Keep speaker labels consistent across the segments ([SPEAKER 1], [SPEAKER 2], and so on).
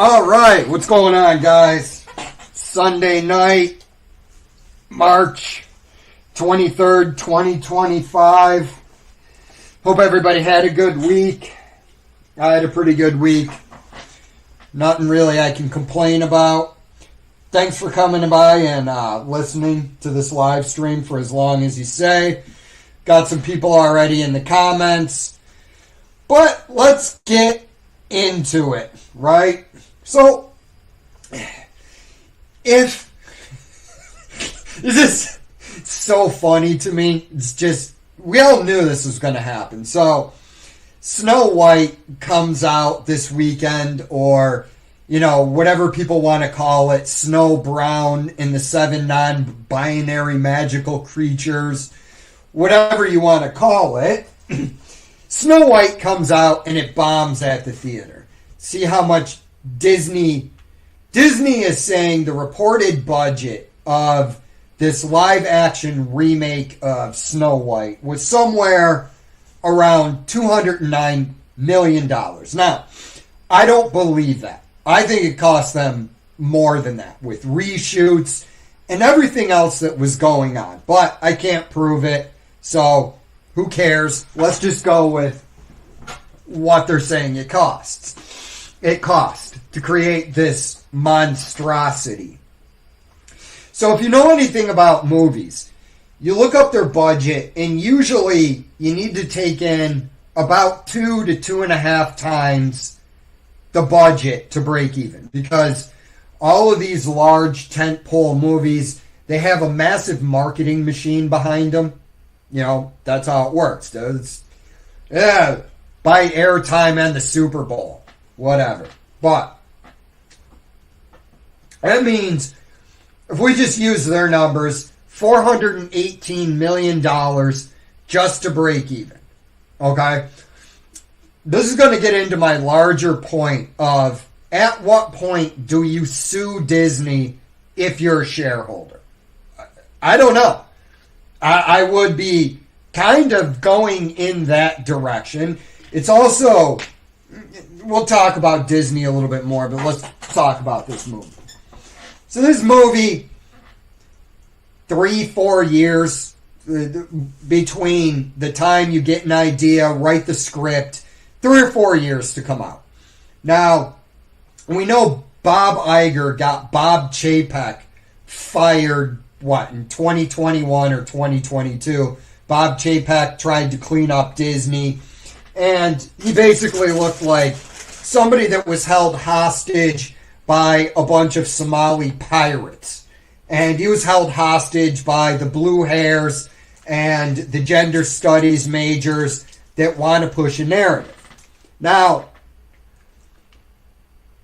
[SPEAKER 1] All right, what's going on, guys? Sunday night, March 23rd, 2025. Hope everybody had a good week. I had a pretty good week. Nothing really I can complain about. Thanks for coming by and listening to this live stream for as long as you say. Got some people already in the comments. But let's get into it, right? So, if this is so funny to me, it's just, we all knew this was going to happen. So, Snow White comes out this weekend, or, you know, whatever people want to call it, Snow Brown and the 7 non-binary magical creatures, whatever you want to call it. Snow White comes out and it bombs at the theater. See how much Disney is saying the reported budget of this live action remake of Snow White was somewhere around $209 million. Now, I don't believe that. I think it cost them more than that with reshoots and everything else that was going on. But I can't prove it, so who cares? Let's just go with what they're saying it costs. It cost to create this monstrosity. So if you know anything about movies, you look up their budget, and usually you need to take in about 2 to 2.5 times the budget to break even, because all of these large tentpole movies, they have a massive marketing machine behind them. You know, that's how it works. Buy airtime and the Super Bowl. Whatever. But that means if we just use their numbers, $418 million just to break even. Okay? This is going to get into my larger point of at what point do you sue Disney if you're a shareholder? I don't know. I would be kind of going in that direction. It's also, we'll talk about Disney a little bit more, but let's talk about this movie. So this movie, 3-4 years between the time you get an idea, write the script, 3 or 4 years to come out. Now, we know Bob Iger got Bob Chapek fired, in 2021 or 2022. Bob Chapek tried to clean up Disney, and he basically looked like somebody that was held hostage by a bunch of Somali pirates. And he was held hostage by the blue hairs and the gender studies majors that want to push a narrative. Now,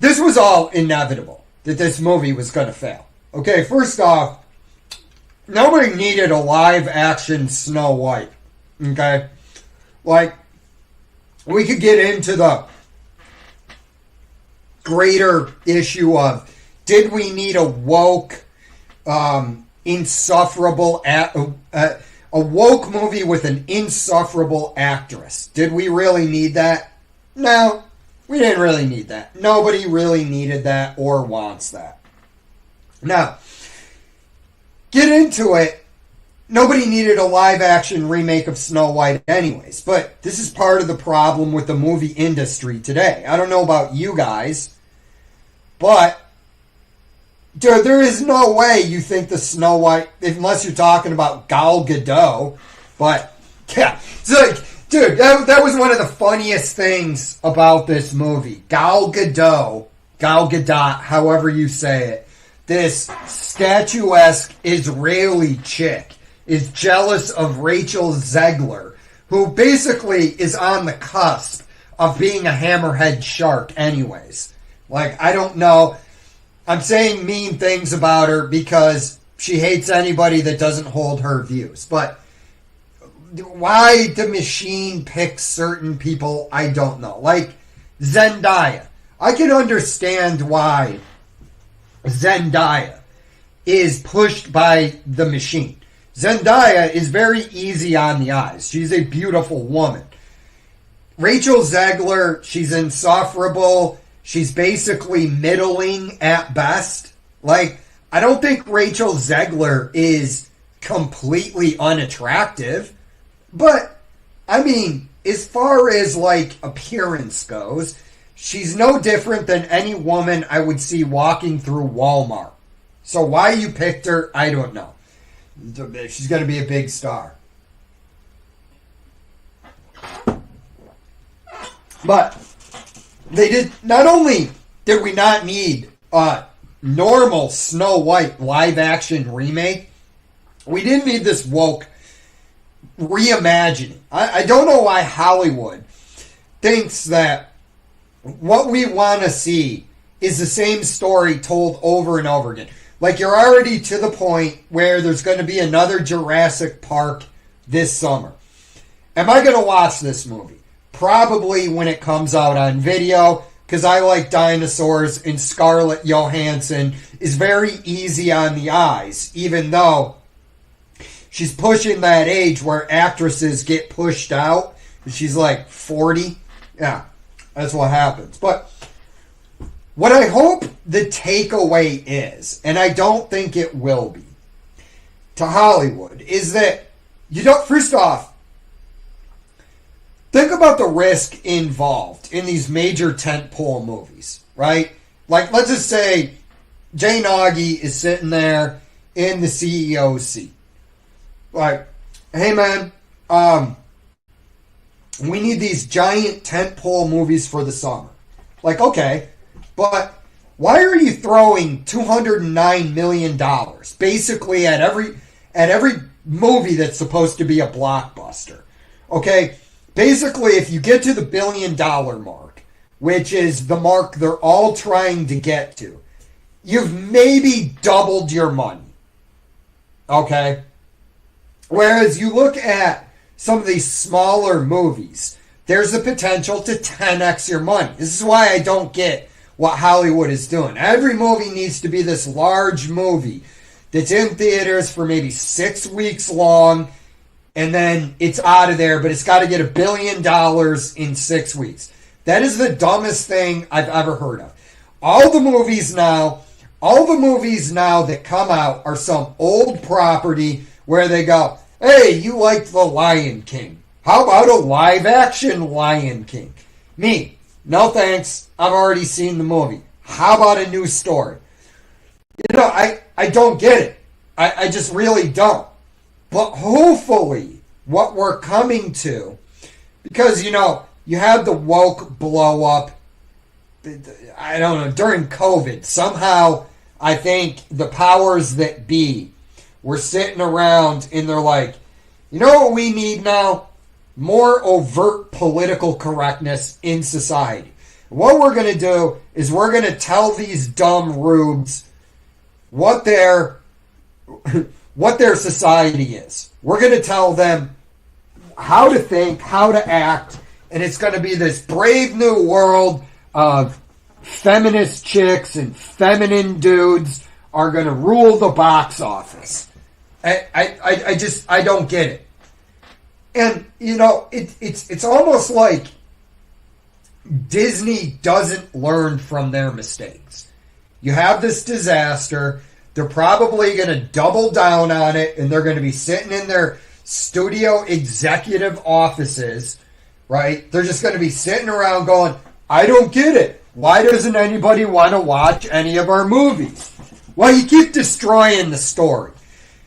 [SPEAKER 1] this was all inevitable, that this movie was going to fail. Okay, first off, nobody needed a live-action Snow White. Okay? Like, we could get into the greater issue of, did we need a woke, insufferable, a woke movie with an insufferable actress? Did we really need that? No, we didn't really need that. Nobody really needed that or wants that. Now, get into it. Nobody needed a live-action remake of Snow White anyways, but this is part of the problem with the movie industry today. I don't know about you guys, but dude, there is no way you think the Snow White, unless you're talking about Gal Gadot, but yeah, it's like, dude, that was one of the funniest things about this movie. Gal Gadot, however you say it, this statuesque Israeli chick is jealous of Rachel Zegler, who basically is on the cusp of being a hammerhead shark anyways. Like, I don't know. I'm saying mean things about her because she hates anybody that doesn't hold her views. But why the machine picks certain people, I don't know. Like Zendaya. I can understand why Zendaya is pushed by the machine. Zendaya is very easy on the eyes. She's a beautiful woman. Rachel Zegler, she's insufferable. she's basically middling at best. Like, I don't think Rachel Zegler is completely unattractive, but, I mean, as far as, like, appearance goes, she's no different than any woman I would see walking through Walmart. So why you picked her, I don't know. She's going to be a big star. But they did, not only did we not need a normal Snow White live action remake, we didn't need this woke reimagining. I don't know why Hollywood thinks that what we want to see is the same story told over and over again. Like, you're already to the point where there's going to be another Jurassic Park this summer. Am I going to watch this movie? Probably when it comes out on video, because I like dinosaurs, and Scarlett Johansson is very easy on the eyes, even though she's pushing that age where actresses get pushed out. She's like 40. Yeah, that's what happens. But what I hope the takeaway is, and I don't think it will be, to Hollywood, is that you don't, first off, think about the risk involved in these major tentpole movies, right? Like, let's just say Jay Nagy is sitting there in the CEO's seat. Like, hey man, we need these giant tentpole movies for the summer. Like, okay, but why are you throwing $209 million basically at every movie that's supposed to be a blockbuster? Okay, basically, if you get to the $1 billion mark, which is the mark they're all trying to get to, you've maybe doubled your money. Okay? Whereas you look at some of these smaller movies, there's the potential to 10x your money. This is why I don't get what Hollywood is doing. Every movie needs to be this large movie that's in theaters for maybe 6 weeks long, and then it's out of there, but it's got to get $1 billion in 6 weeks. That is the dumbest thing I've ever heard of. All the movies now that come out are some old property where they go, hey, you liked The Lion King. How about a live action Lion King? Me, no thanks. I've already seen the movie. How about a new story? You know, I don't get it. I just really don't. But hopefully, what we're coming to, because, you know, you had the woke blow up, I don't know, during COVID. Somehow, I think the powers that be were sitting around and they're like, you know what we need now? More overt political correctness in society. What we're going to do is we're going to tell these dumb rubes what their society is. We're going to tell them how to think, how to act, and it's going to be this brave new world of feminist chicks and feminine dudes are going to rule the box office. I don't get it. And, you know, it's almost like Disney doesn't learn from their mistakes. You have this disaster. They're probably going to double down on it, and they're going to be sitting in their studio executive offices, right? They're just going to be sitting around going, I don't get it. Why doesn't anybody want to watch any of our movies? Well, you keep destroying the story.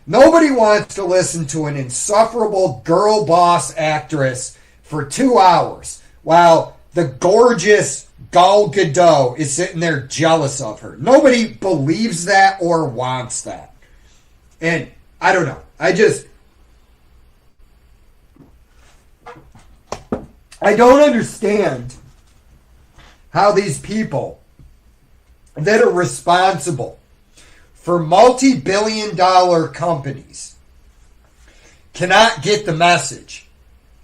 [SPEAKER 1] Nobody wants to listen to an insufferable girl boss actress for 2 hours while the gorgeous Gal Gadot is sitting there jealous of her. Nobody believes that or wants that. And I don't know. I don't understand how these people that are responsible for multi-billion-dollar companies cannot get the message.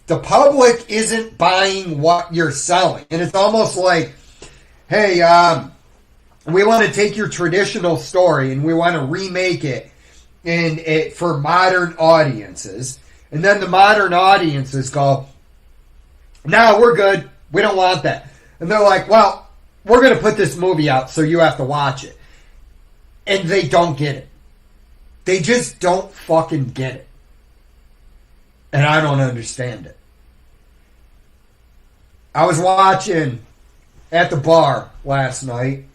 [SPEAKER 1] The public isn't buying what you're selling. And it's almost like, hey, we want to take your traditional story and we want to remake it for modern audiences. And then the modern audiences go, no, we're good. We don't want that. And they're like, well, we're going to put this movie out, so you have to watch it. And they don't get it. They just don't fucking get it. And I don't understand it. I was watching at the bar last night.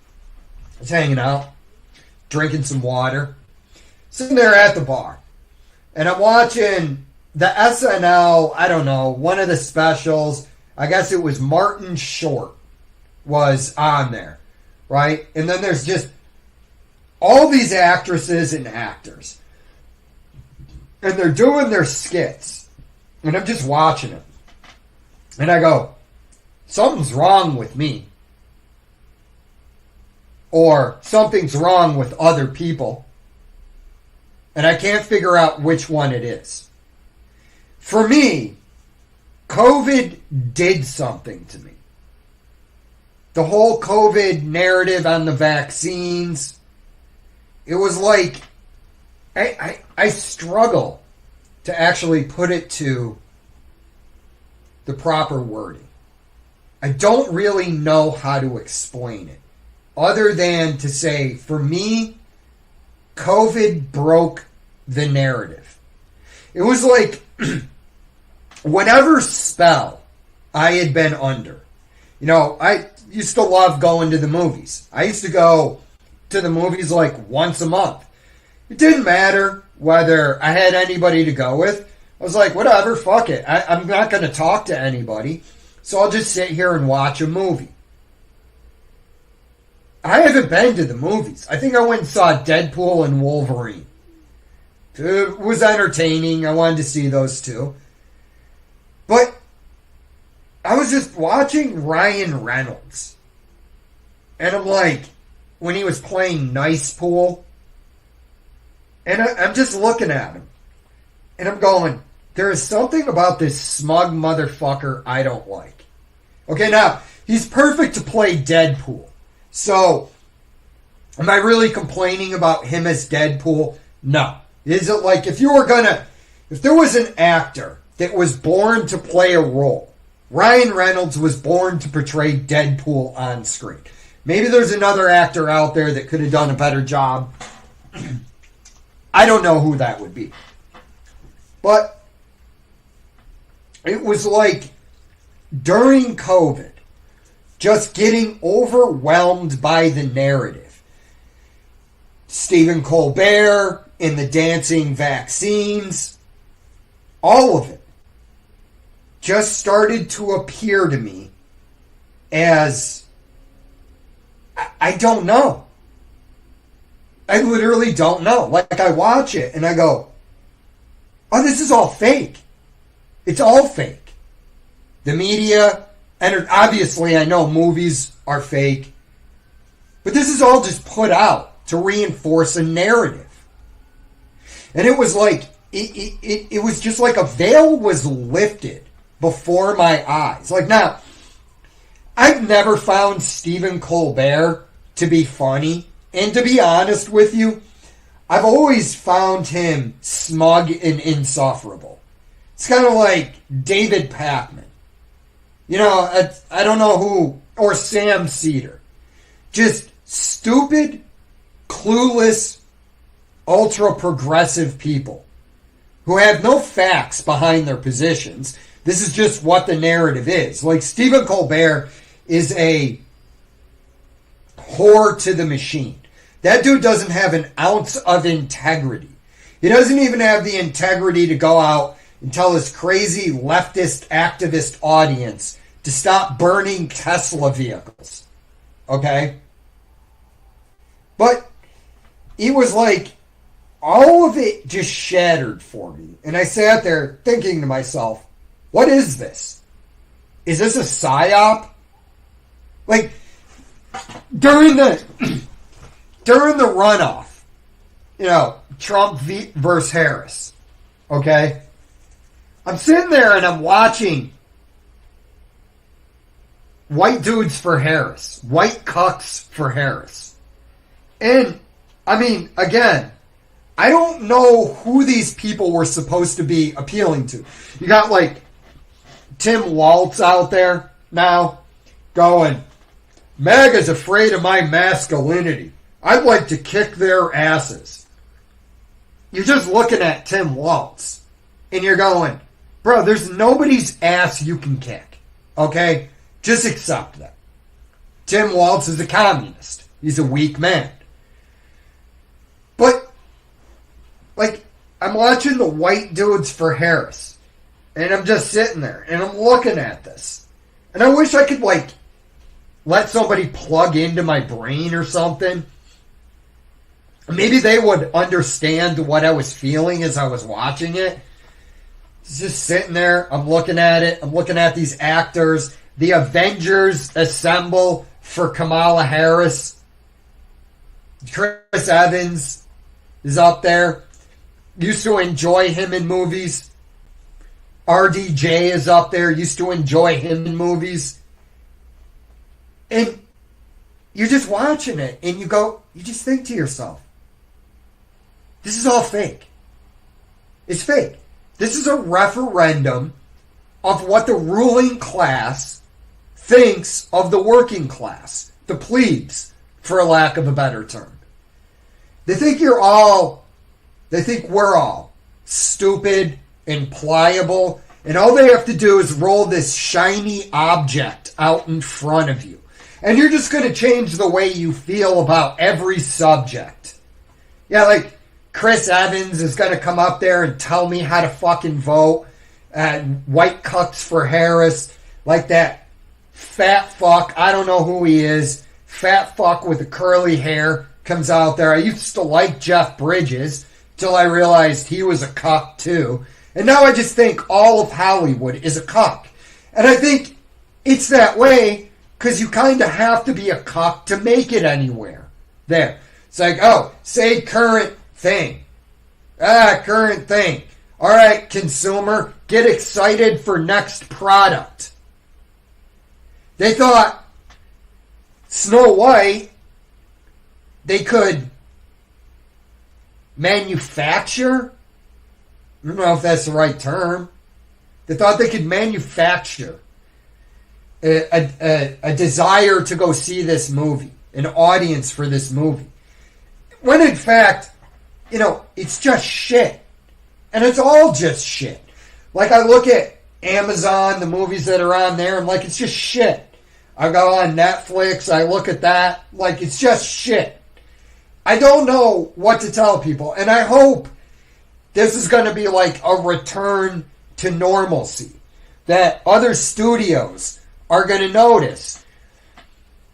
[SPEAKER 1] I was hanging out, drinking some water, sitting there at the bar. And I'm watching the SNL, I don't know, one of the specials. I guess it was Martin Short was on there, right? And then there's just all these actresses and actors. And they're doing their skits. And I'm just watching it. And I go, something's wrong with me. Or something's wrong with other people. And I can't figure out which one it is. For me, COVID did something to me. The whole COVID narrative on the vaccines, it was like, I struggle to actually put it to the proper wording. I don't really know how to explain it. Other than to say, for me, COVID broke the narrative. It was like whatever spell I had been under. You know, I used to love going to the movies. I used to go to the movies like once a month. It didn't matter whether I had anybody to go with. I was like, whatever, fuck it. I'm not going to talk to anybody, so I'll just sit here and watch a movie. I haven't been to the movies. I think I went and saw Deadpool and Wolverine. It was entertaining. I wanted to see those two. But I was just watching Ryan Reynolds. And I'm like, when he was playing Nice Pool, and I'm just looking at him. And I'm going, there is something about this smug motherfucker I don't like. Okay, now, he's perfect to play Deadpool. So, am I really complaining about him as Deadpool? No. Is it like, if there was an actor that was born to play a role, Ryan Reynolds was born to portray Deadpool on screen. Maybe there's another actor out there that could have done a better job. I don't know who that would be. But it was like during COVID, just getting overwhelmed by the narrative. Stephen Colbert and the dancing vaccines, all of it just started to appear to me as, I don't know. I literally don't know. Like, I watch it and I go, oh, this is all fake. It's all fake. The media, and obviously I know movies are fake, but this is all just put out to reinforce a narrative. And it was like, it was just like a veil was lifted before my eyes. Like, now, I've never found Stephen Colbert to be funny. And to be honest with you, I've always found him smug and insufferable. It's kind of like David Pakman. You know, I don't know who, or Sam Cedar. Just stupid, clueless, ultra-progressive people who have no facts behind their positions. This is just what the narrative is. Like, Stephen Colbert is a whore to the machine. That dude doesn't have an ounce of integrity. He doesn't even have the integrity to go out and tell his crazy leftist activist audience to stop burning Tesla vehicles. Okay? But it was like all of it just shattered for me. And I sat there thinking to myself, what is this? Is this a psyop? Like, during the runoff, you know, Trump versus Harris, okay? I'm sitting there and I'm watching white dudes for Harris, white cucks for Harris. And, I mean, again, I don't know who these people were supposed to be appealing to. You got, like, Tim Waltz out there now going, MAGA's afraid of my masculinity. I'd like to kick their asses. You're just looking at Tim Walz, and you're going, bro, there's nobody's ass you can kick. Okay? Just accept that. Tim Walz is a communist. He's a weak man. But, like, I'm watching the white dudes for Harris, and I'm just sitting there, and I'm looking at this. And I wish I could, like, let somebody plug into my brain or something. Maybe they would understand what I was feeling as I was watching it. It's just sitting there. I'm looking at it. I'm looking at these actors. The Avengers assemble for Kamala Harris. Chris Evans is up there. Used to enjoy him in movies. RDJ is up there. Used to enjoy him in movies. And you're just watching it, and you just think to yourself, this is all fake. It's fake. This is a referendum of what the ruling class thinks of the working class, the plebes, for lack of a better term. They think we're all stupid and pliable, and all they have to do is roll this shiny object out in front of you. And you're just going to change the way you feel about every subject. Yeah, like Chris Evans is going to come up there and tell me how to fucking vote. White cucks for Harris. Like that fat fuck. I don't know who he is. Fat fuck with the curly hair comes out there. I used to like Jeff Bridges till I realized he was a cuck too. And now I just think all of Hollywood is a cuck. And I think it's that way because you kind of have to be a cuck to make it anywhere. There. It's like, oh, say current thing. Current thing. All right, consumer, get excited for next product. They thought Snow White, they could manufacture. I don't know if that's the right term. They thought they could manufacture a desire to go see this movie, an audience for this movie. When in fact, it's just shit. And it's all just shit. Like I look at Amazon, the movies that are on there, I'm like, it's just shit. I go on Netflix, I look at that, like it's just shit. I don't know what to tell people, and I hope this is going to be like a return to normalcy. That other studios are going to notice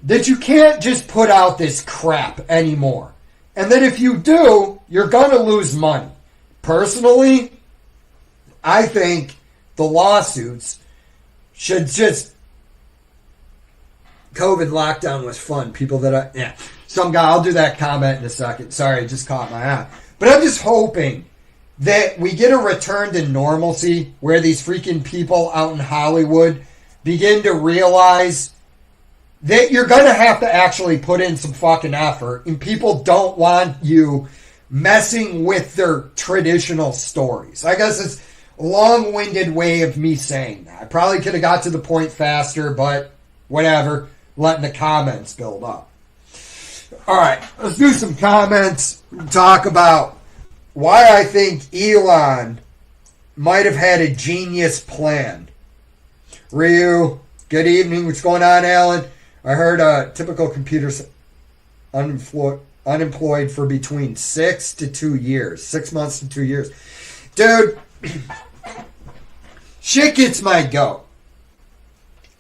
[SPEAKER 1] that you can't just put out this crap anymore. And that if you do, you're going to lose money. Personally, I think the lawsuits should just... COVID lockdown was fun. Some guy, I'll do that comment in a second. Sorry, it just caught my eye. But I'm just hoping that we get a return to normalcy where these freaking people out in Hollywood begin to realize that you're going to have to actually put in some fucking effort, and people don't want you messing with their traditional stories. I guess it's a long-winded way of me saying that. I probably could have got to the point faster, but whatever, letting the comments build up. All right, let's do some comments, talk about why I think Elon might have had a genius plan. Ryu, good evening. What's going on, Alan? I heard typical computers unemployed for between 6 to 2 years. 6 months to 2 years. Dude, shit gets my goat.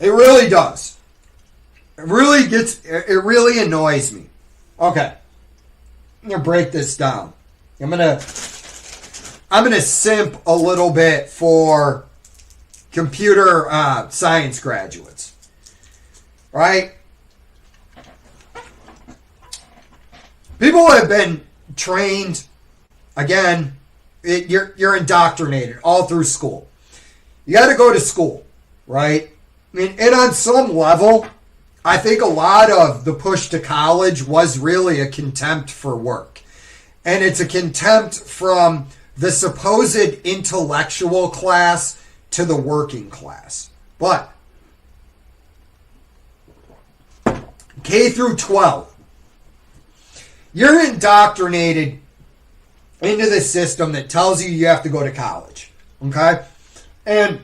[SPEAKER 1] It really does. It really annoys me. Okay. I'm going to break this down. I'm gonna simp a little bit for computer science graduates. Right? People have been trained, again, you're indoctrinated all through school. You got to go to school, right? I mean, and on some level, I think a lot of the push to college was really a contempt for work. And it's a contempt from the supposed intellectual class to the working class. But K through 12. You're indoctrinated into this system that tells you have to go to college. Okay? And,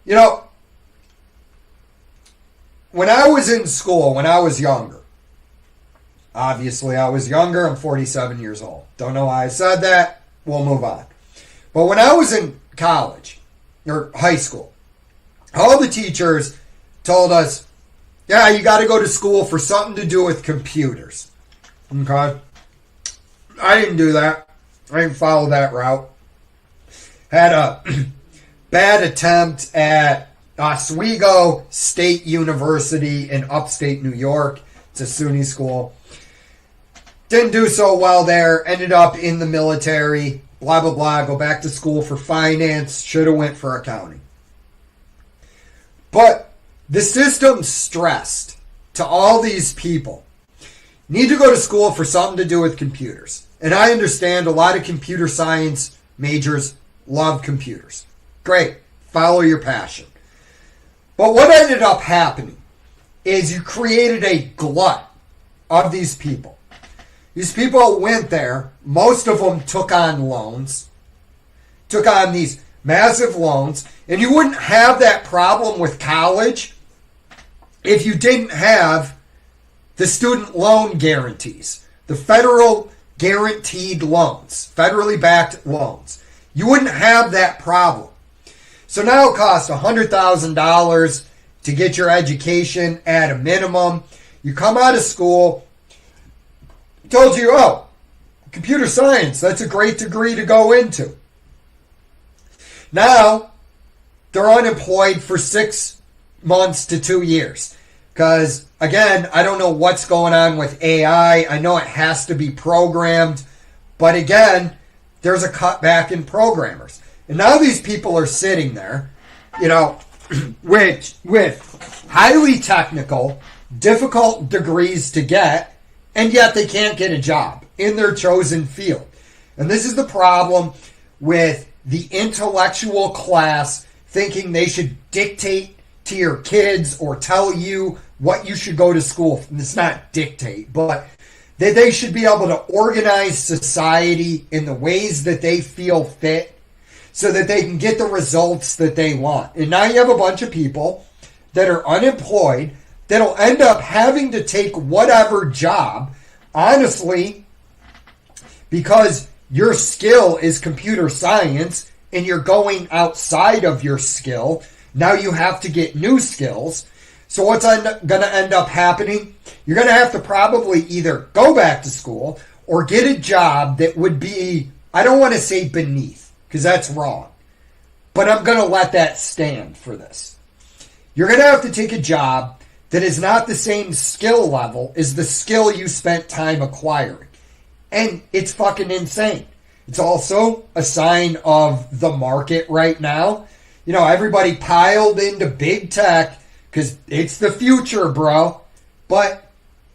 [SPEAKER 1] you know, when I was in school, when I was younger, obviously I was younger, I'm 47 years old. Don't know why I said that. We'll move on. But when I was in college, or high school, all the teachers told us, yeah, you got to go to school for something to do with computers. Okay? I didn't do that. I didn't follow that route. Had a bad attempt at Oswego State University in upstate New York. It's a SUNY school. Didn't do so well there. Ended up in the military. Blah, blah, blah. Go back to school for finance. Should have went for accounting. But the system stressed to all these people, need to go to school for something to do with computers. And I understand a lot of computer science majors love computers. Great. Follow your passion. But what ended up happening is you created a glut of these people. These people went there. Most of them took on loans. Took on these massive loans. And you wouldn't have that problem with college if you didn't have the student loan guarantees. The federal guaranteed loans. Federally backed loans. You wouldn't have that problem. So now it costs $100,000 to get your education at a minimum. You come out of school, told you, oh, computer science, that's a great degree to go into. Now, they're unemployed for 6 months to 2 years. Because, again, I don't know what's going on with AI. I know it has to be programmed. But again, there's a cutback in programmers. And now these people are sitting there, you know, with highly technical, difficult degrees to get, and yet they can't get a job in their chosen field. And this is the problem with the intellectual class thinking they should dictate to your kids or tell you what you should go to school. And it's not dictate, but that they should be able to organize society in the ways that they feel fit so that they can get the results that they want. And now you have a bunch of people that are unemployed that'll end up having to take whatever job, honestly, because your skill is computer science and you're going outside of your skill. Now you have to get new skills. So what's going to end up happening? You're going to have to probably either go back to school or get a job that would be, I don't want to say beneath, because that's wrong. But I'm going to let that stand for this. You're going to have to take a job that is not the same skill level as the skill you spent time acquiring. And it's fucking insane. It's also a sign of the market right now. You know, everybody piled into big tech because it's the future, bro. But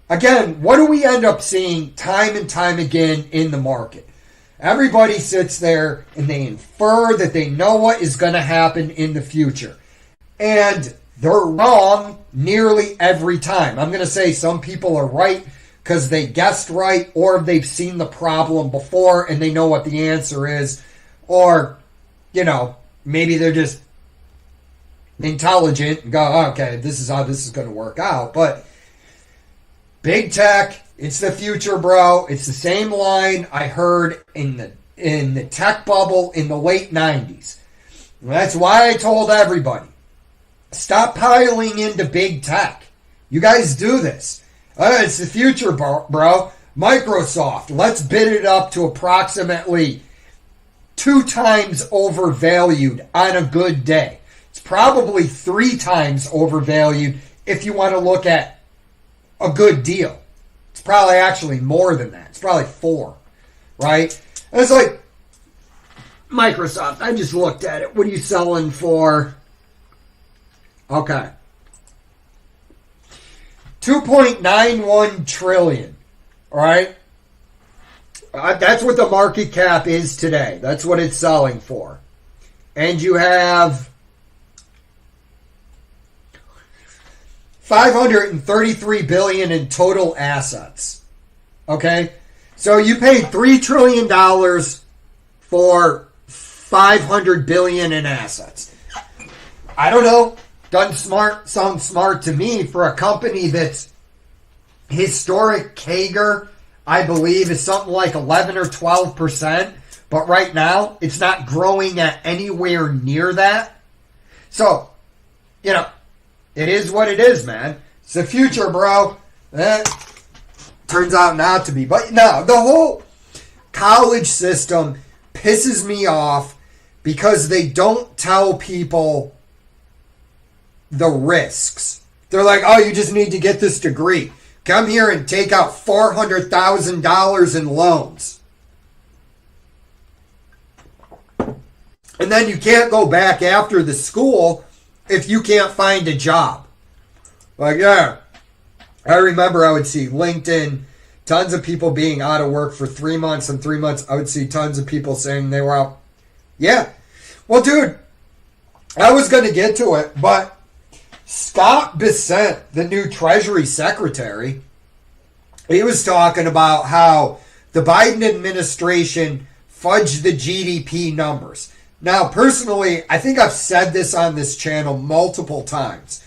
[SPEAKER 1] again, what do we end up seeing time and time again in the market? Everybody sits there and they infer that they know what is going to happen in the future. And they're wrong nearly every time. I'm going to say some people are right because they guessed right, or they've seen the problem before and they know what the answer is. Or, you know, maybe they're just intelligent and go, okay, this is how this is going to work out. But big tech, it's the future, bro. It's the same line I heard in the tech bubble in the late 90s. And that's why I told everybody, stop piling into big tech. You guys do this. It's the future, bro. Microsoft, let's bid it up to approximately 2 times overvalued on a good day. It's probably 3 times overvalued if you want to look at a good deal. It's probably actually more than that. It's probably 4, right? And it's like, Microsoft, I just looked at it. What are you selling for? Okay. $2.91 trillion. All right? That's what the market cap is today. That's what it's selling for. And you have $533 billion in total assets. Okay? So you paid $3 trillion for $500 billion in assets. I don't know. Doesn't sound smart to me for a company that's historic CAGR, I believe, is something like 11 or 12%. But right now, it's not growing at anywhere near that. So, you know, it is what it is, man. It's the future, bro. Turns out not to be. But no, the whole college system pisses me off because they don't tell people the risks. They're like, oh, you just need to get this degree. Come here and take out $400,000 in loans. And then you can't go back after the school if you can't find a job. Like, yeah, I remember I would see LinkedIn, tons of people being out of work for 3 months, and 3 months I would see tons of people saying they were out. Yeah. Well, dude, I was going to get to it, but Scott Bessent, the new Treasury Secretary, he was talking about how the Biden administration fudged the GDP numbers. Now, personally, I think I've said this on this channel multiple times.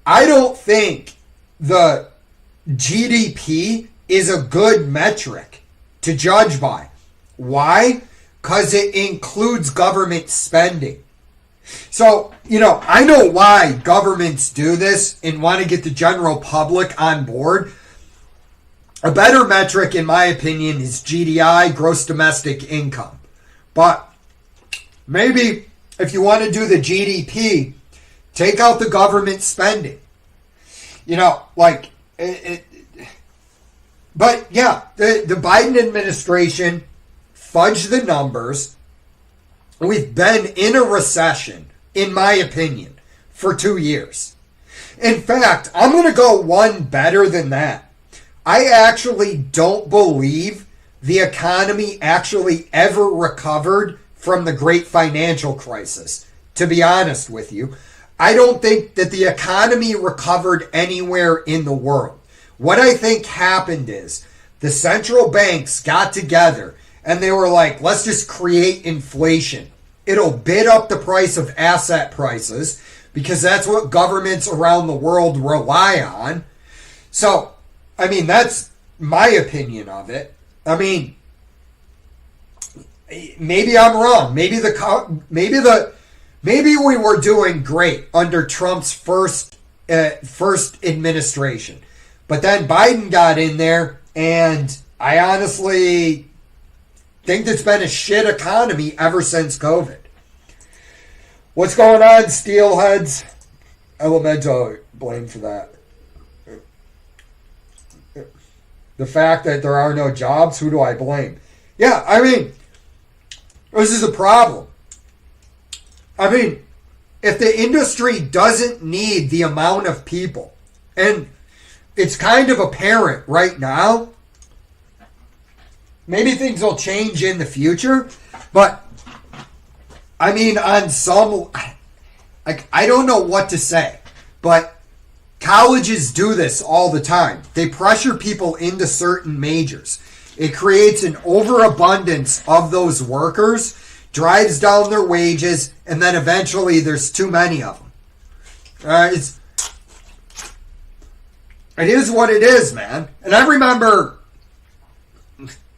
[SPEAKER 1] I don't think the GDP is a good metric to judge by. Why? Because it includes government spending. So, you know, I know why governments do this and want to get the general public on board. A better metric, in my opinion, is GDI, gross domestic income. But maybe if you want to do the GDP, take out the government spending. You know, like, but yeah, the Biden administration fudged the numbers. We've been in a recession, in my opinion, for 2 years. In fact, I'm going to go one better than that. I actually don't believe the economy actually ever recovered from the great financial crisis, to be honest with you. I don't think that the economy recovered anywhere in the world. What I think happened is the central banks got together and they were like, let's just create inflation. It'll bid up the price of asset prices because that's what governments around the world rely on. So, I mean, that's my opinion of it. I mean, maybe I'm wrong. Maybe we were doing great under Trump's first administration. But then Biden got in there, and I honestly think it's been a shit economy ever since COVID. What's going on, steelheads? Elemental blame for that. The fact that there are no jobs, who do I blame? Yeah, I mean, this is a problem. I mean, if the industry doesn't need the amount of people, and it's kind of apparent right now, maybe things will change in the future, but I mean, on some, like, I don't know what to say, but colleges do this all the time. They pressure people into certain majors. It creates an overabundance of those workers, drives down their wages, and then eventually there's too many of them. It is what it is, man. And I remember,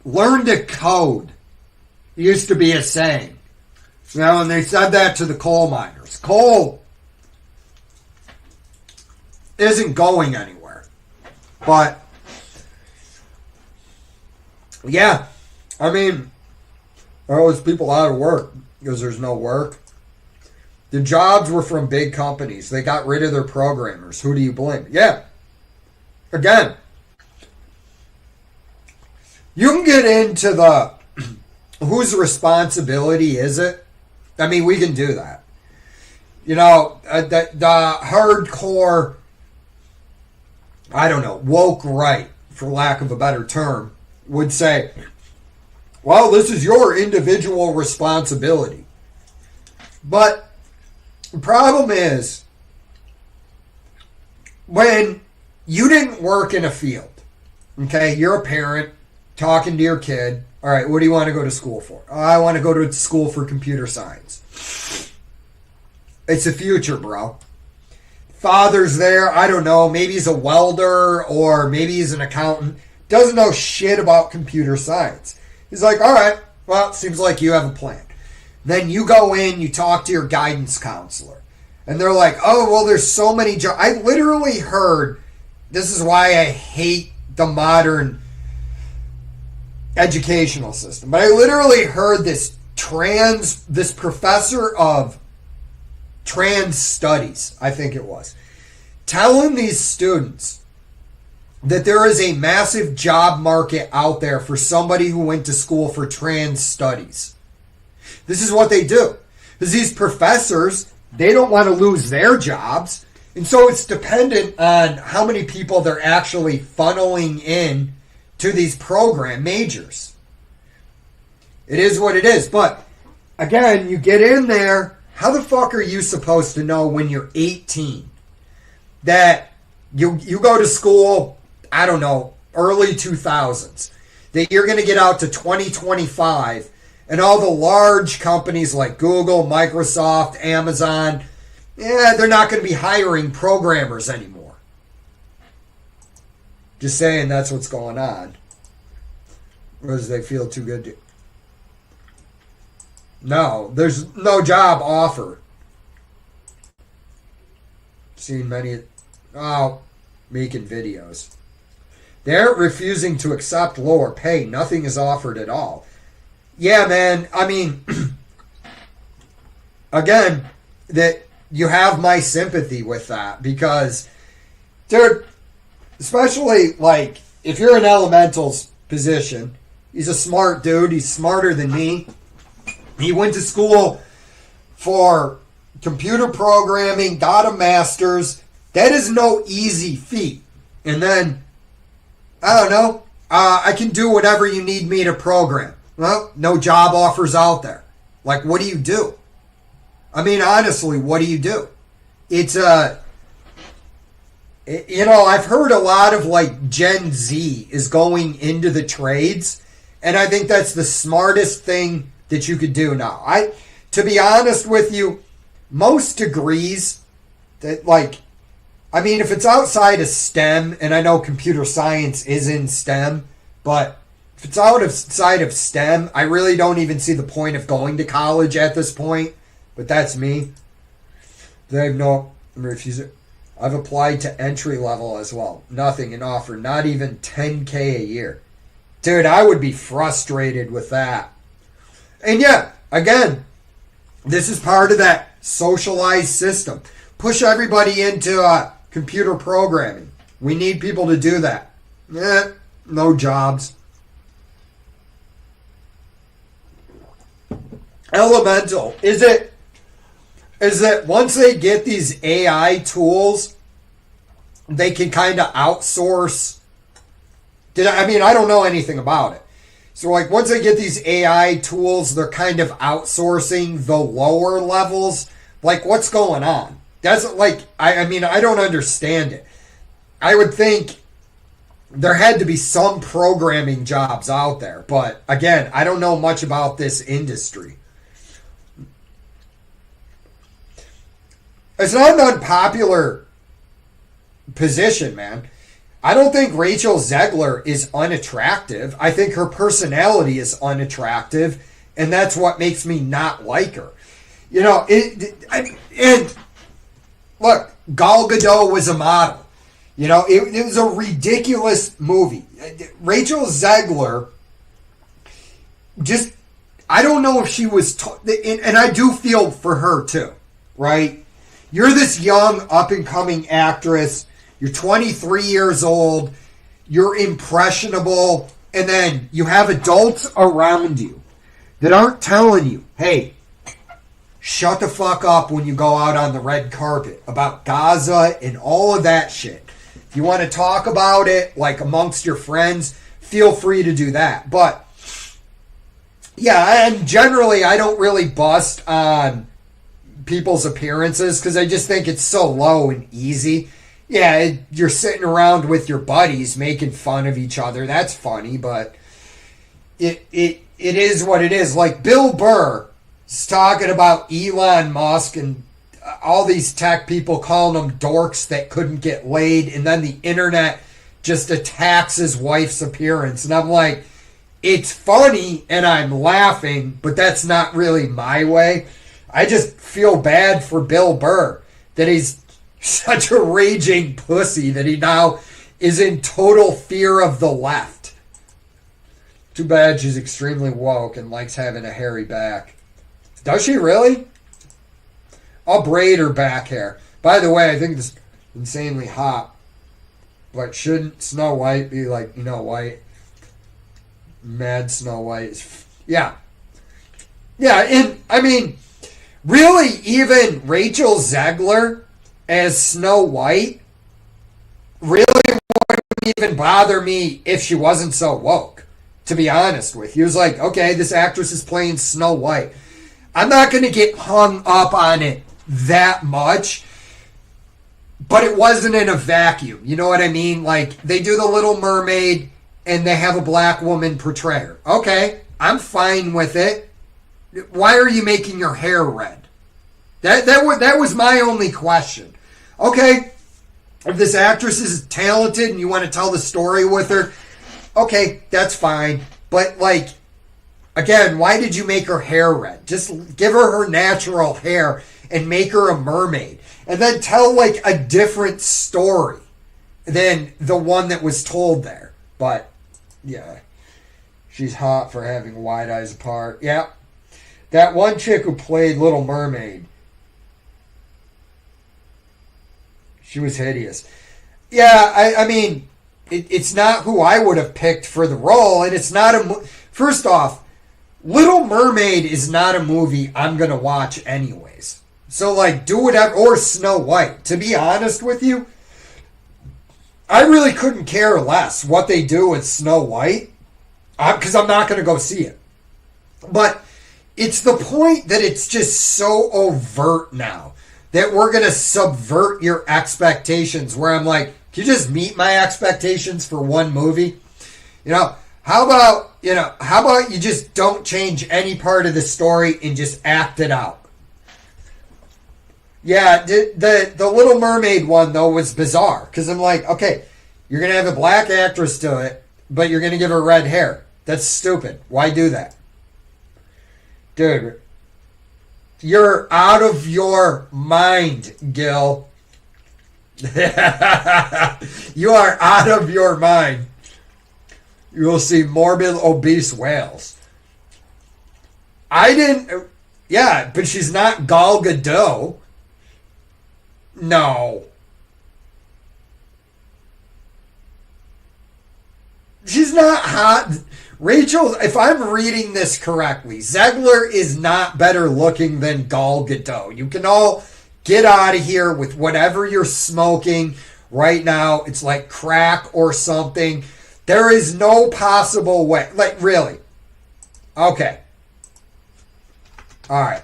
[SPEAKER 1] learn to code used to be a saying. You know, and they said that to the coal miners. Coal isn't going anywhere. But, yeah, I mean, there are always people out of work because there's no work. The jobs were from big companies. They got rid of their programmers. Who do you blame? Yeah. Again, you can get into the whose responsibility is it? I mean, we can do that. You know, the hardcore, I don't know, woke right, for lack of a better term, would say, well, this is your individual responsibility. But the problem is, when you didn't work in a field, okay, you're a parent talking to your kid. All right, what do you want to go to school for? Oh, I want to go to school for computer science. It's the future, bro. Father's there. I don't know. Maybe he's a welder or maybe he's an accountant. Doesn't know shit about computer science. He's like, all right, well, it seems like you have a plan. Then you go in, you talk to your guidance counselor. And they're like, oh, well, there's so many jobs. I literally heard, this is why I hate the modern educational system. But I literally heard this professor of trans studies, I think it was, telling these students that there is a massive job market out there for somebody who went to school for trans studies. This is what they do. Because these professors, they don't want to lose their jobs. And so it's dependent on how many people they're actually funneling in to these program majors. It is what it is. But again, you get in there, how the fuck are you supposed to know when you're 18 that you go to school, I don't know, early 2000s, that you're going to get out to 2025 and all the large companies like Google, Microsoft, Amazon, they're not going to be hiring programmers anymore. Just saying that's what's going on. Because they feel too good to... No, there's no job offer. Seen many... making videos. They're refusing to accept lower pay. Nothing is offered at all. Yeah, man, I mean... again, that you have my sympathy with that. Because, dude, especially, like, if you're in Elemental's position, he's a smart dude. He's smarter than me. He went to school for computer programming, got a master's. That is no easy feat. And then, I don't know, I can do whatever you need me to program. Well, no job offers out there. Like, what do you do? I mean, honestly, what do you do? It's, I've heard a lot of, like, Gen Z is going into the trades, and I think that's the smartest thing that you could do now. To be honest with you, most degrees that, like, I mean, if it's outside of STEM, and I know computer science is in STEM, but if it's outside of STEM, I really don't even see the point of going to college at this point. But that's me. They have no refusal. I've applied to entry level as well. Nothing, an offer, not even $10K a year. Dude, I would be frustrated with that. And yeah, again, this is part of that socialized system. Push everybody into computer programming. We need people to do that. No jobs. Elemental. Is it once they get these AI tools, they can kind of outsource? I don't know anything about it. So, like, once they get these AI tools, they're kind of outsourcing the lower levels. Like, what's going on? That's, like, I don't understand it. I would think there had to be some programming jobs out there. But, again, I don't know much about this industry. It's not an unpopular position, man. I don't think Rachel Zegler is unattractive. I think her personality is unattractive, and that's what makes me not like her. And look, Gal Gadot was a model. It was a ridiculous movie. Rachel Zegler, I don't know if she was, and I do feel for her too, right? You're this young, up-and-coming actress. You're 23 years old. You're impressionable. And then you have adults around you that aren't telling you, hey, shut the fuck up when you go out on the red carpet about Gaza and all of that shit. If you want to talk about it, like, amongst your friends, feel free to do that. But, yeah, and generally I don't really bust on people's appearances because I just think it's so low and easy. yeah, you're sitting around with your buddies making fun of each other. That's funny, but it is what it is. Like Bill Burr is talking about Elon Musk and all these tech people calling them dorks that couldn't get laid, and then the internet just attacks his wife's appearance. And I'm like, it's funny and I'm laughing, but that's not really my way. I just feel bad for Bill Burr that he's such a raging pussy that he now is in total fear of the left. Too bad she's extremely woke and likes having a hairy back. Does she really? I'll braid her back hair. By the way, I think this is insanely hot. But shouldn't Snow White be like, white? Mad Snow White. Yeah. Yeah, and I mean, really, even Rachel Zegler as Snow White really wouldn't even bother me if she wasn't so woke, to be honest with you. It was like, okay, this actress is playing Snow White. I'm not going to get hung up on it that much, but it wasn't in a vacuum. You know what I mean? Like, they do The Little Mermaid and they have a black woman portray her. Okay, I'm fine with it. Why are you making your hair red? That was my only question. Okay, if this actress is talented and you want to tell the story with her, okay, that's fine. But, like, again, why did you make her hair red? Just give her natural hair and make her a mermaid. And then tell, like, a different story than the one that was told there. But, yeah, she's hot for having wide eyes apart. Yeah, that one chick who played Little Mermaid, she was hideous. Yeah, I mean, it's not who I would have picked for the role, and it's not first off, Little Mermaid is not a movie I'm going to watch anyways. So, like, do whatever, or Snow White. To be honest with you, I really couldn't care less what they do with Snow White, because I'm not going to go see it. But it's the point that it's just so overt now that we're going to subvert your expectations, where I'm like, can you just meet my expectations for one movie? How about you just don't change any part of the story and just act it out? Yeah, the Little Mermaid one, though, was bizarre. Because I'm like, okay, you're going to have a black actress do it, but you're going to give her red hair. That's stupid. Why do that? Dude, you're out of your mind, Gil. You are out of your mind. You will see morbid, obese whales. Yeah, but she's not Gal Gadot. No. She's not hot. Rachel, if I'm reading this correctly, Zegler is not better looking than Gal Gadot. You can all get out of here with whatever you're smoking right now. It's like crack or something. There is no possible way. Like, really. Okay. All right.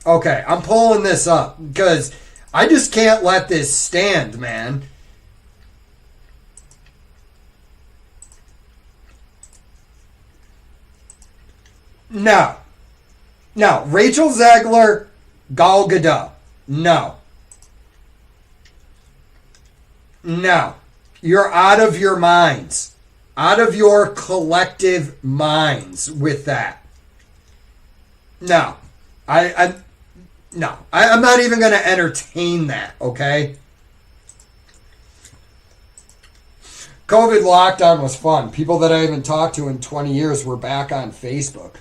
[SPEAKER 1] Okay, I'm pulling this up because I just can't let this stand, man. No. No. Rachel Zegler, Gal Gadot. No. No. You're out of your minds. Out of your collective minds with that. No. I'm not even going to entertain that, okay? COVID lockdown was fun. People that I haven't talked to in 20 years were back on Facebook.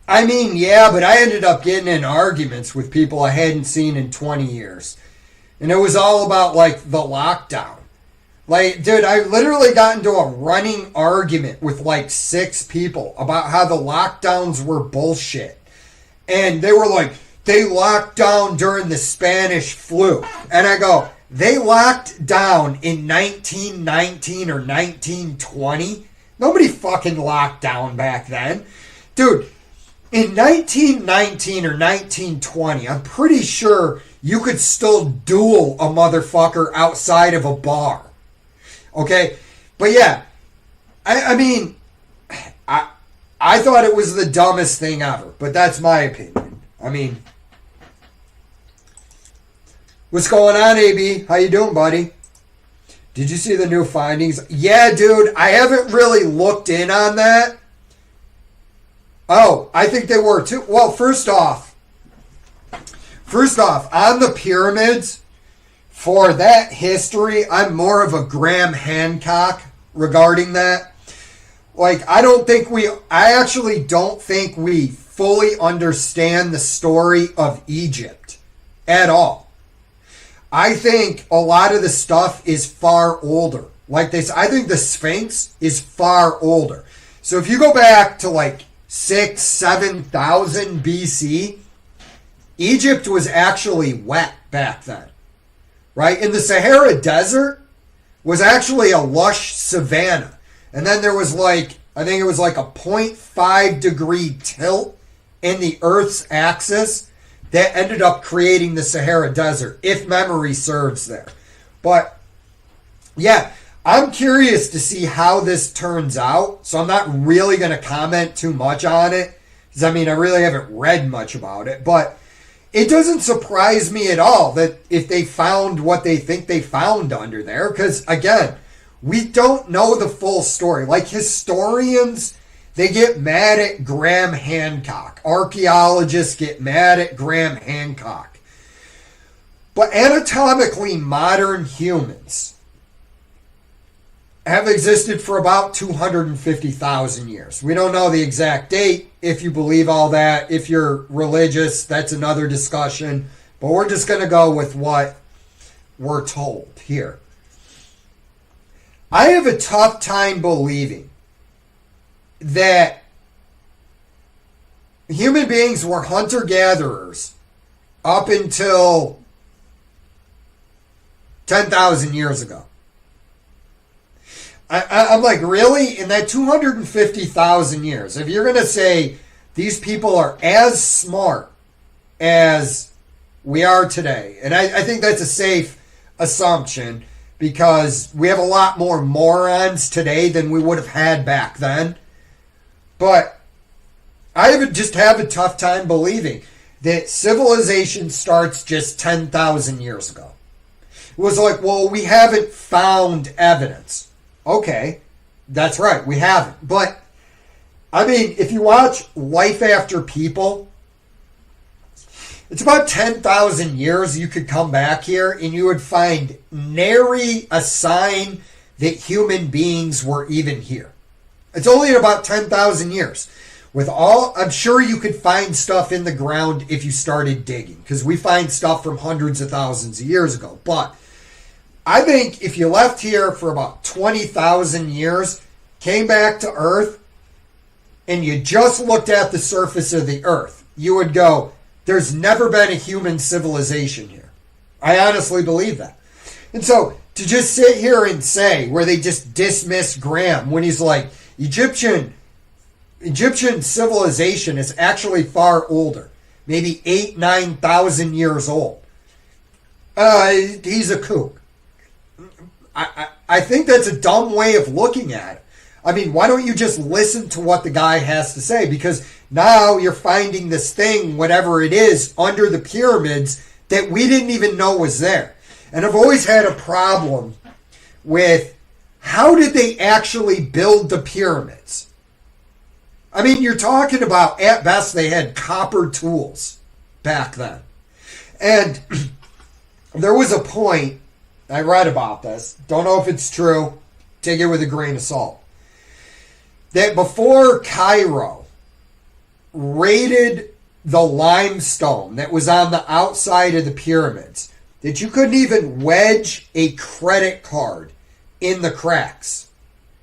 [SPEAKER 1] I mean, yeah, but I ended up getting in arguments with people I hadn't seen in 20 years. And it was all about, like, the lockdown. Like, dude, I literally got into a running argument with, like, 6 people about how the lockdowns were bullshit. And they were like, they locked down during the Spanish flu. And I go, they locked down in 1919 or 1920. Nobody fucking locked down back then. Dude, in 1919 or 1920, I'm pretty sure you could still duel a motherfucker outside of a bar. Okay? But yeah, I mean, I thought it was the dumbest thing ever, but that's my opinion. I mean, what's going on, AB? How you doing, buddy? Did you see the new findings? Yeah, dude, I haven't really looked in on that. Oh, I think they were too. Well, first off, on the pyramids, for that history, I'm more of a Graham Hancock regarding that. Like, I actually don't think we fully understand the story of Egypt at all. I think a lot of the stuff is far older. Like this, I think the Sphinx is far older. So if you go back to like 7,000 BC, Egypt was actually wet back then, right? And the Sahara Desert was actually a lush savanna. And then there was I think it was like a 0.5 degree tilt in the Earth's axis that ended up creating the Sahara Desert, if memory serves there. But yeah, I'm curious to see how this turns out. So I'm not really going to comment too much on it, because I mean, I really haven't read much about it. But it doesn't surprise me at all that if they found what they think they found under there, because again, we don't know the full story. Like historians, they get mad at Graham Hancock. Archaeologists get mad at Graham Hancock. But anatomically modern humans have existed for about 250,000 years. We don't know the exact date. If you believe all that, if you're religious, that's another discussion. But we're just going to go with what we're told here. I have a tough time believing that human beings were hunter-gatherers up until 10,000 years ago. I'm like, really? In that 250,000 years, if you're going to say these people are as smart as we are today, and I think that's a safe assumption, because we have a lot more morons today than we would have had back then. But I just have a tough time believing that civilization starts just 10,000 years ago. It was like, well, we haven't found evidence. Okay, that's right, we haven't. But, I mean, if you watch Life After People, it's about 10,000 years you could come back here and you would find nary a sign that human beings were even here. It's only about 10,000 years. I'm sure you could find stuff in the ground if you started digging, because we find stuff from hundreds of thousands of years ago. But I think if you left here for about 20,000 years, came back to Earth, and you just looked at the surface of the Earth, you would go, there's never been a human civilization here. I honestly believe that. And so to just sit here and say, where they just dismiss Graham when he's like, Egyptian civilization is actually far older, maybe 8,000, 9,000 years old. He's a kook. I think that's a dumb way of looking at it. I mean, why don't you just listen to what the guy has to say? Because now you're finding this thing, whatever it is, under the pyramids that we didn't even know was there. And I've always had a problem with how did they actually build the pyramids? I mean, you're talking about, at best, they had copper tools back then. And there was a point, I read about this, don't know if it's true, take it with a grain of salt, that before Cairo raided the limestone that was on the outside of the pyramids, that you couldn't even wedge a credit card in the cracks.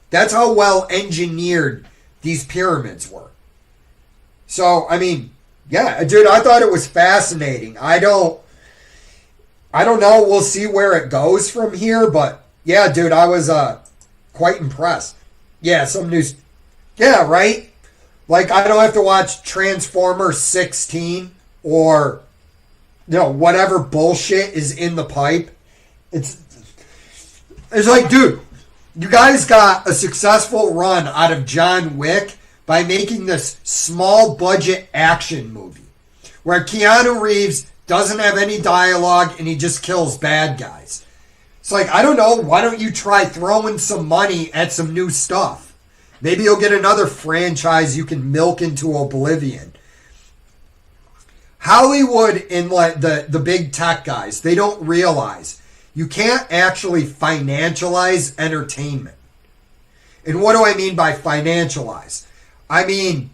[SPEAKER 1] That's how well engineered these pyramids were. So, I mean, yeah, dude, I thought it was fascinating. I don't know. We'll see where it goes from here. But yeah, dude, I was quite impressed. Yeah, some news. Yeah, right? Like, I don't have to watch Transformers 16 or, whatever bullshit is in the pipe. It's like, dude, you guys got a successful run out of John Wick by making this small budget action movie where Keanu Reeves doesn't have any dialogue and he just kills bad guys. It's like, I don't know, why don't you try throwing some money at some new stuff? Maybe you'll get another franchise you can milk into oblivion. Hollywood and like the big tech guys, they don't realize you can't actually financialize entertainment. And what do I mean by financialize? I mean,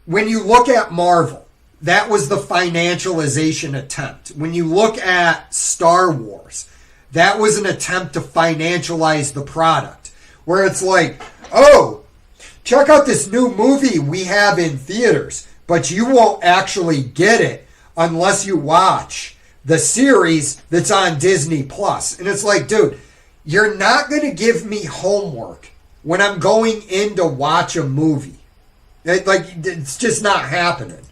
[SPEAKER 1] when you look at Marvel, that was the financialization attempt. When you look at Star Wars, that was an attempt to financialize the product. Where it's like, oh, check out this new movie we have in theaters, but you won't actually get it unless you watch the series that's on Disney Plus. And it's like, dude, you're not going to give me homework when I'm going in to watch a movie. It's just not happening.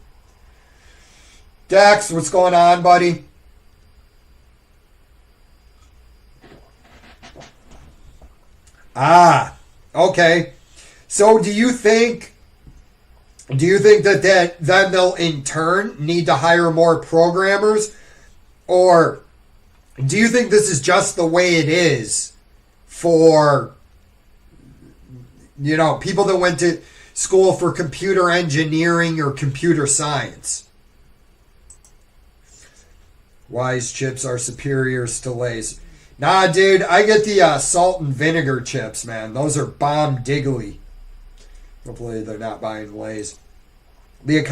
[SPEAKER 1] Dex, what's going on, buddy? Okay. So do you think that then they'll in turn need to hire more programmers? Or do you think this is just the way it is for, people that went to school for computer engineering or computer science? Wise chips are superior to Lay's. Nah, dude, I get the salt and vinegar chips, man. Those are bomb diggly. Hopefully they're not buying Lay's. The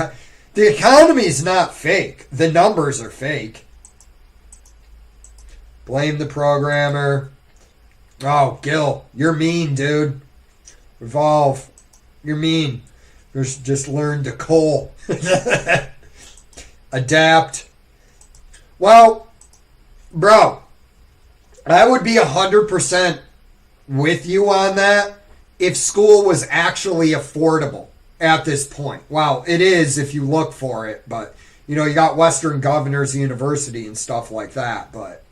[SPEAKER 1] economy's not fake. The numbers are fake. Blame the programmer. Oh, Gil, you're mean, dude. Revolve. You're mean. Just learn to coal. Adapt. Well, bro, I would be 100% with you on that if school was actually affordable at this point. Well, it is if you look for it, but, you got Western Governors University and stuff like that, but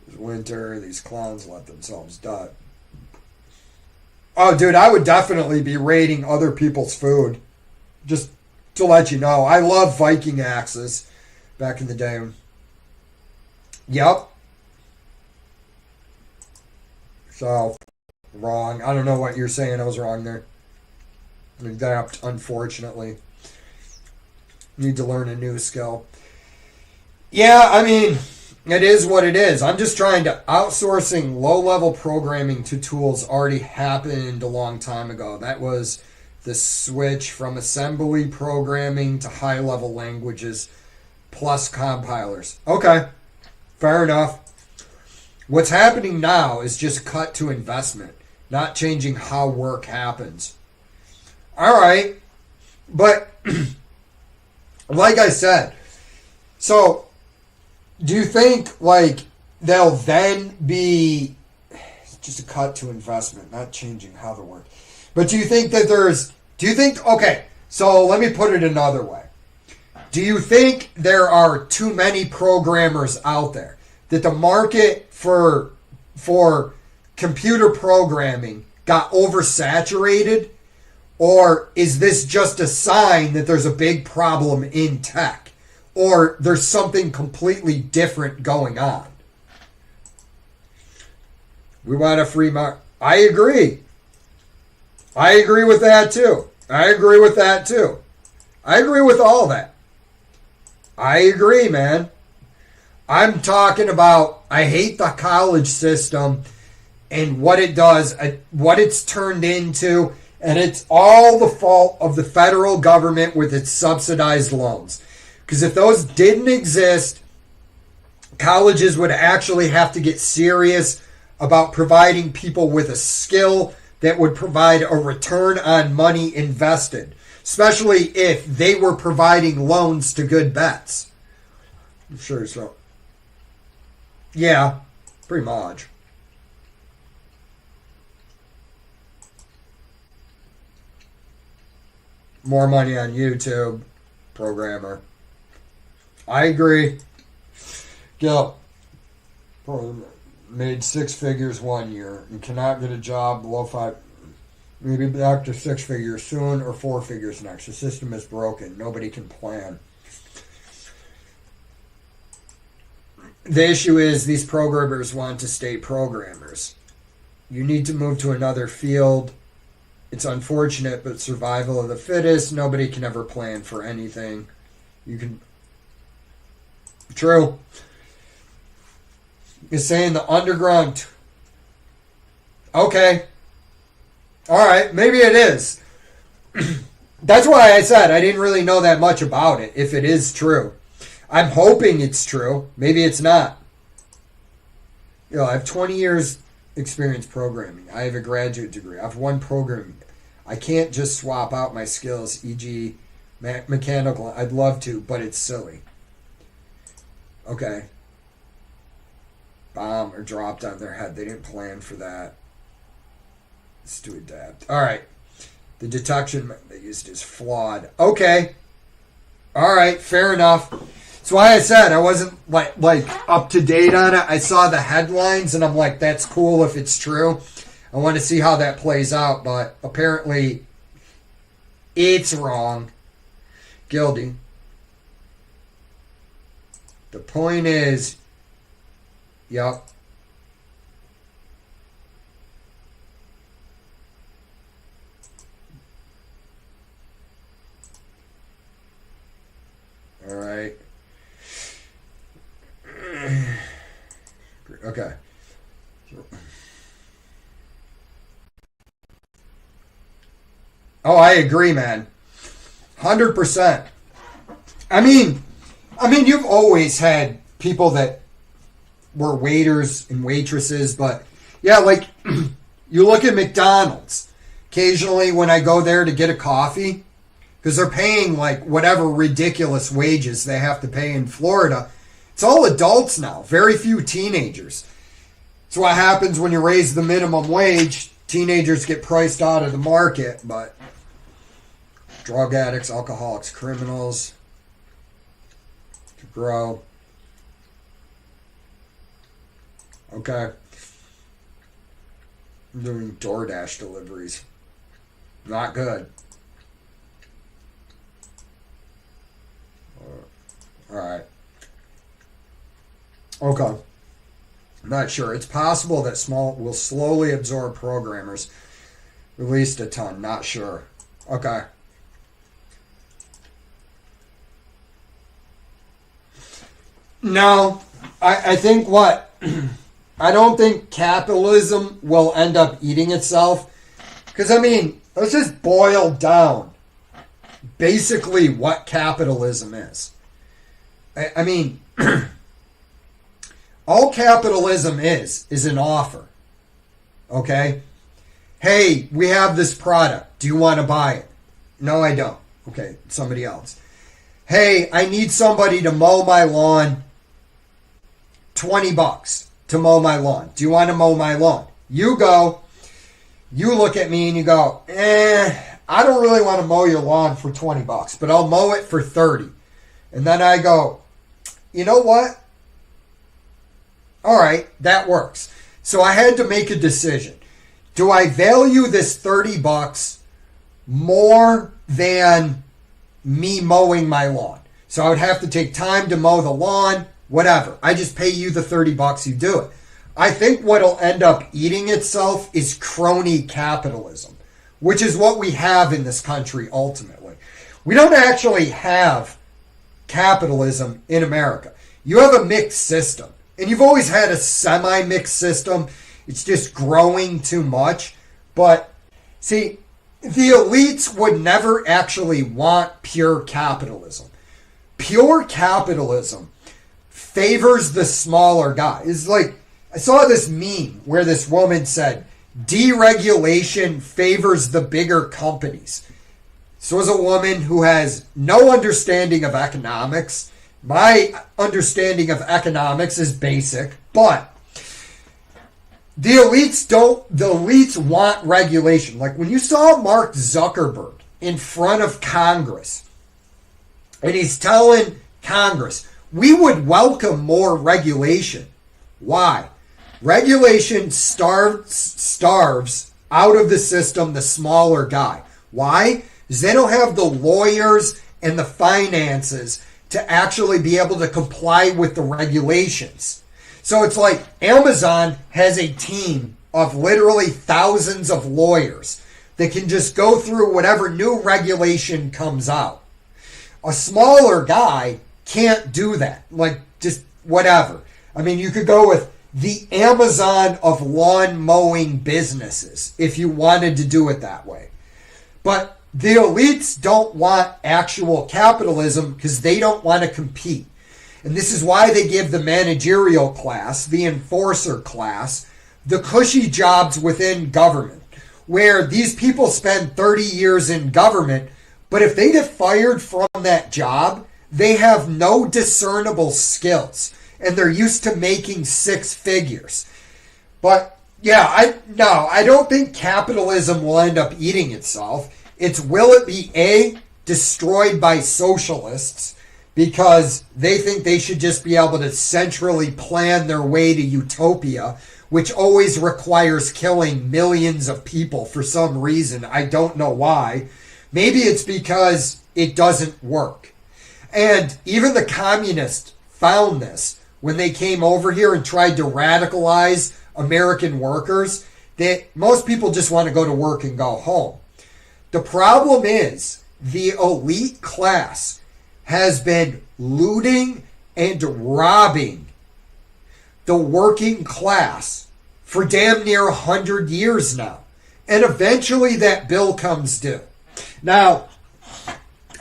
[SPEAKER 1] it's winter, these clowns let themselves die. Oh, dude, I would definitely be raiding other people's food. Just to let you know, I love Viking axes back in the day. Yep. So, wrong. I don't know what you're saying. I was wrong there. Adapt, unfortunately. Need to learn a new skill. Yeah, I mean, it is what it is. I'm just trying to... Outsourcing low-level programming to tools already happened a long time ago. That was the switch from assembly programming to high-level languages plus compilers. Okay, fair enough. What's happening now is just cut to investment, not changing how work happens. All right, but like I said, so do you think they'll then be just a cut to investment, not changing how the work? But do you think okay, so let me put it another way. Do you think there are too many programmers out there? That the market for computer programming got oversaturated? Or is this just a sign that there's a big problem in tech? Or there's something completely different going on? We want a free market. I agree. I agree with that too. I agree with all that. I agree, man. I'm talking about, I hate the college system and what it does, what it's turned into, and it's all the fault of the federal government with its subsidized loans. Because if those didn't exist, colleges would actually have to get serious about providing people with a skill that would provide a return on money invested. especially if they were providing loans to good bets. I'm sure so. Yeah, pretty much. More money on YouTube, programmer. I agree. Gil, made 6 figures 1 year and cannot get a job below 5. Maybe back to 6 figures soon or 4 figures next. The system is broken. Nobody can plan. The issue is these programmers want to stay programmers. You need to move to another field. It's unfortunate, but survival of the fittest. Nobody can ever plan for anything. You can... True. You're saying the underground... Okay. Alright, maybe it is. That's why I said I didn't really know that much about it, if it is true. I'm hoping it's true. Maybe it's not. You know, I have 20 years experience programming. I have a graduate degree. I have 1 programming. I can't just swap out my skills, e.g. mechanical. I'd love to, but it's silly. Okay. Bomb or dropped on their head. They didn't plan for that. It's to adapt. Alright. The detection they used is flawed. Okay. Alright, fair enough. That's why I said I wasn't like up to date on it. I saw the headlines and I'm like, that's cool if it's true. I want to see how that plays out, but apparently it's wrong. Guilty. The point is, yep. All right. Okay. Oh, I agree, man. 100%. I mean, you've always had people that were waiters and waitresses, but yeah, like you look at McDonald's. Occasionally when I go there to get a coffee, because they're paying like whatever ridiculous wages they have to pay in Florida. It's all adults now, very few teenagers. It's what happens when you raise the minimum wage. Teenagers get priced out of the market, but drug addicts, alcoholics, criminals to grow. Okay. I'm doing DoorDash deliveries. Not good. Alright. Okay. I'm not sure. It's possible that small will slowly absorb programmers. Released a ton. Not sure. Okay. No. I think what? I don't think capitalism will end up eating itself. Because, I mean, let's just boil down basically what capitalism is. I mean, all capitalism is an offer. Okay? Hey, we have this product. Do you want to buy it? No, I don't. Okay, somebody else. Hey, I need somebody to mow my lawn. $20 to mow my lawn. Do you want to mow my lawn? You go. You look at me and you go, I don't really want to mow your lawn for $20, but I'll mow it for $30. And then I go, you know what? All right, that works. So I had to make a decision. Do I value this $30 more than me mowing my lawn? So I would have to take time to mow the lawn, whatever. I just pay you the $30, you do it. I think what'll end up eating itself is crony capitalism, which is what we have in this country ultimately. We don't actually have capitalism in America. You have a mixed system. And you've always had a semi-mixed system. It's just growing too much. But, see, the elites would never actually want pure capitalism. Pure capitalism favors the smaller guy. It's like, I saw this meme where this woman said, deregulation favors the bigger companies. This was a woman who has no understanding of economics. My understanding of economics is basic, but the elites want regulation. Like when you saw Mark Zuckerberg in front of Congress, and he's telling Congress, we would welcome more regulation. Why? Regulation starves out of the system the smaller guy. Why? Because they don't have the lawyers and the finances to actually be able to comply with the regulations. So it's like Amazon has a team of literally thousands of lawyers that can just go through whatever new regulation comes out. A smaller guy can't do that. Like, just whatever. I mean, you could go with the Amazon of lawn mowing businesses if you wanted to do it that way. But the elites don't want actual capitalism because they don't want to compete. And this is why they give the managerial class, the enforcer class, the cushy jobs within government, where these people spend 30 years in government, but if they get fired from that job, they have no discernible skills, and they're used to making six figures. But yeah, I don't think capitalism will end up eating itself. It's will it be A, destroyed by socialists because they think they should just be able to centrally plan their way to utopia, which always requires killing millions of people for some reason. I don't know why. Maybe it's because it doesn't work. And even the communists found this when they came over here and tried to radicalize American workers, that most people just want to go to work and go home. The problem is the elite class has been looting and robbing the working class for damn near 100 years now. And eventually that bill comes due. Now,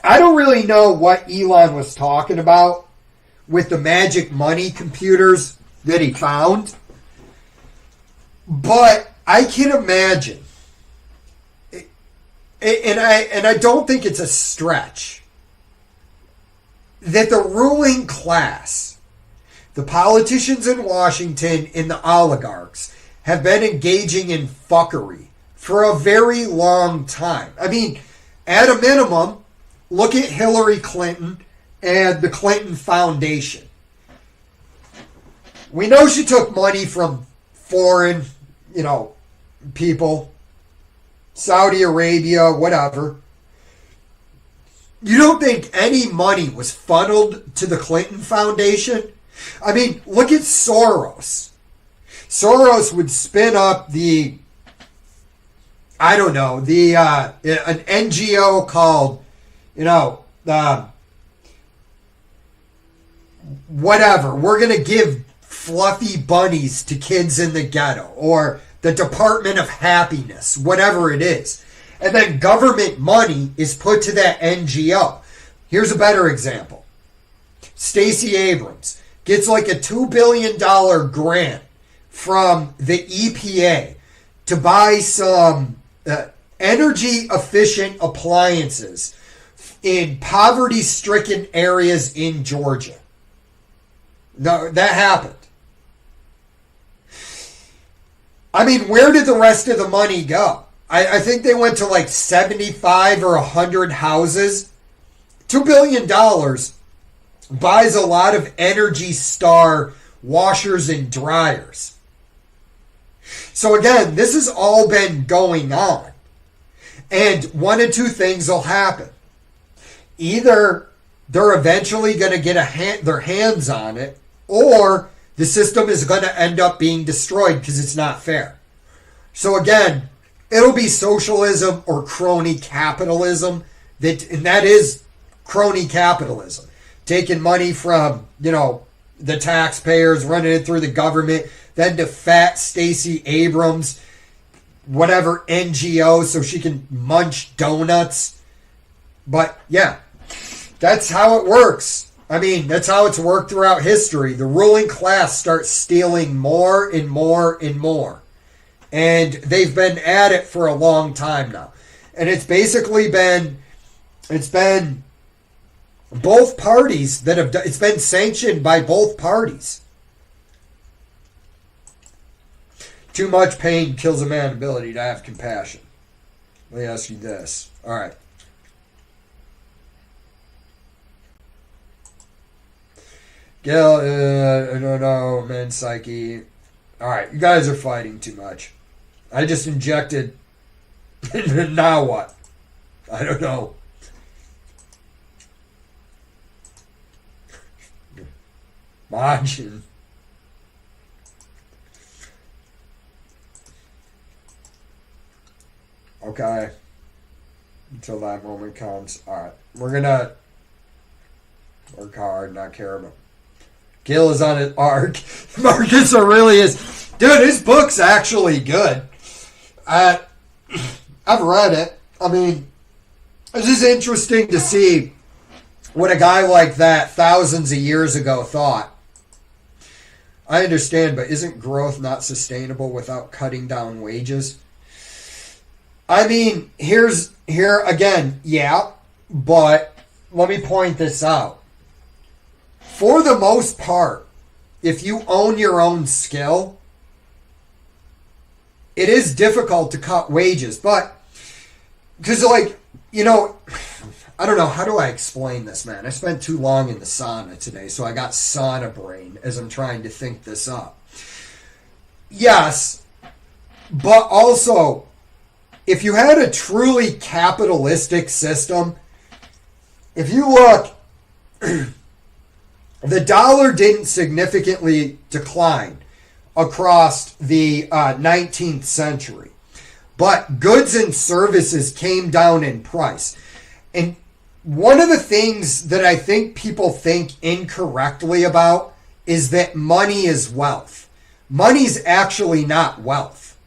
[SPEAKER 1] I don't really know what Elon was talking about with the magic money computers that he found, but I can imagine, and I don't think it's a stretch, that the ruling class, the politicians in Washington and the oligarchs, have been engaging in fuckery for a very long time. I mean, at a minimum, look at Hillary Clinton and the Clinton Foundation. We know she took money from foreign, people, Saudi Arabia, whatever. You don't think any money was funneled to the Clinton Foundation? I mean, look at Soros. Soros would spin up an NGO called, whatever. We're going to give fluffy bunnies to kids in the ghetto, or the Department of Happiness, whatever it is. And then government money is put to that NGO. Here's a better example. Stacey Abrams gets like a $2 billion grant from the EPA to buy some energy efficient appliances in poverty stricken areas in Georgia. No, that happened. I mean, where did the rest of the money go? I think they went to like 75 or 100 houses. $2 billion buys a lot of Energy Star washers and dryers. So again, this has all been going on. And one of two things will happen. Either they're eventually going to get their hands on it, or the system is going to end up being destroyed because it's not fair. So again, it'll be socialism or crony capitalism, and that is crony capitalism. Taking money from, the taxpayers, running it through the government, then to fat Stacey Abrams, whatever NGO, so she can munch donuts. But yeah, that's how it works. I mean, that's how it's worked throughout history. The ruling class starts stealing more and more and more. And they've been at it for a long time now. And it's basically been It's been both parties that have done, it's been sanctioned by both parties. Too much pain kills a man's ability to have compassion. Let me ask you this. All right. Gil, I don't know, men's psyche. All right, you guys are fighting too much. I just injected. Now what? I don't know. Margin. Okay. Until that moment comes. Alright. We're gonna work hard, not care about. Gil is on his arc. Marcus Aurelius. Dude, his book's actually good. I've read it. I mean, it's just interesting to see what a guy like that thousands of years ago thought. I understand, but isn't growth not sustainable without cutting down wages? I mean, here again, yeah, but let me point this out. For the most part, if you own your own skill, it is difficult to cut wages, but because, like, you know, I don't know, how do I explain this, man? I spent too long in the sauna today, so I got sauna brain as I'm trying to think this up. Yes, but also, if you had a truly capitalistic system, if you look, the dollar didn't significantly decline across the 19th century, but goods and services came down in price. And one of the things that I think people think incorrectly about is that money is wealth. Money's actually not wealth.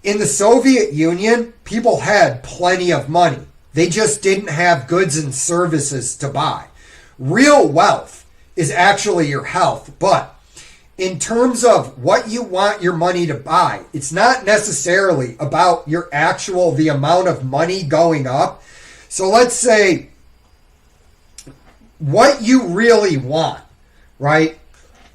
[SPEAKER 1] In the Soviet Union, people had plenty of money. They just didn't have goods and services to buy. Real wealth is actually your health, but in terms of what you want your money to buy, it's not necessarily about the amount of money going up. So let's say what you really want, right?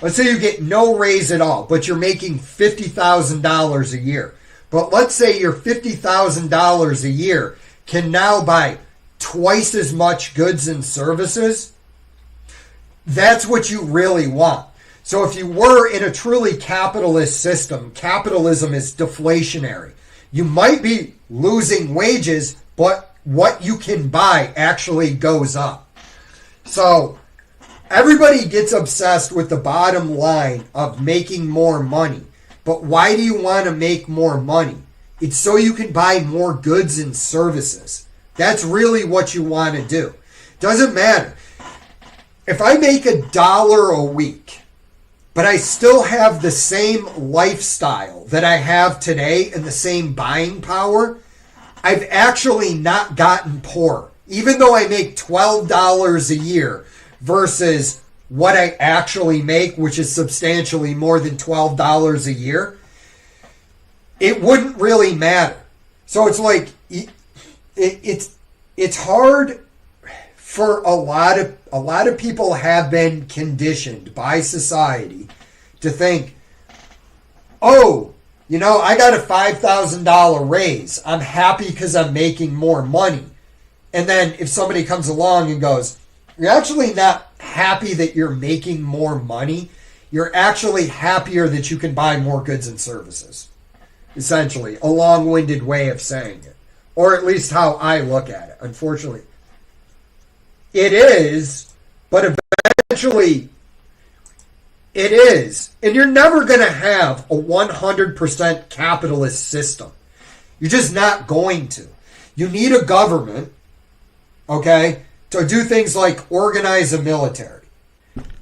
[SPEAKER 1] Let's say you get no raise at all, but you're making $50,000 a year. But let's say your $50,000 a year can now buy twice as much goods and services. That's what you really want. So if you were in a truly capitalist system, capitalism is deflationary. You might be losing wages, but what you can buy actually goes up. So everybody gets obsessed with the bottom line of making more money. But why do you want to make more money? It's so you can buy more goods and services. That's really what you want to do. Doesn't matter. If I make $1 a week, but I still have the same lifestyle that I have today and the same buying power, I've actually not gotten poor. Even though I make $12 a year versus what I actually make, which is substantially more than $12 a year, it wouldn't really matter. So it's like, it's hard for a lot of people have been conditioned by society to think, oh, you know, I got a $5,000 raise. I'm happy because I'm making more money. And then if somebody comes along and goes, you're actually not happy that you're making more money. You're actually happier that you can buy more goods and services. Essentially, a long-winded way of saying it. Or at least how I look at it, unfortunately. It is, but eventually it is. And you're never going to have a 100% capitalist system. You're just not going to. You need a government, okay, to do things like organize a military.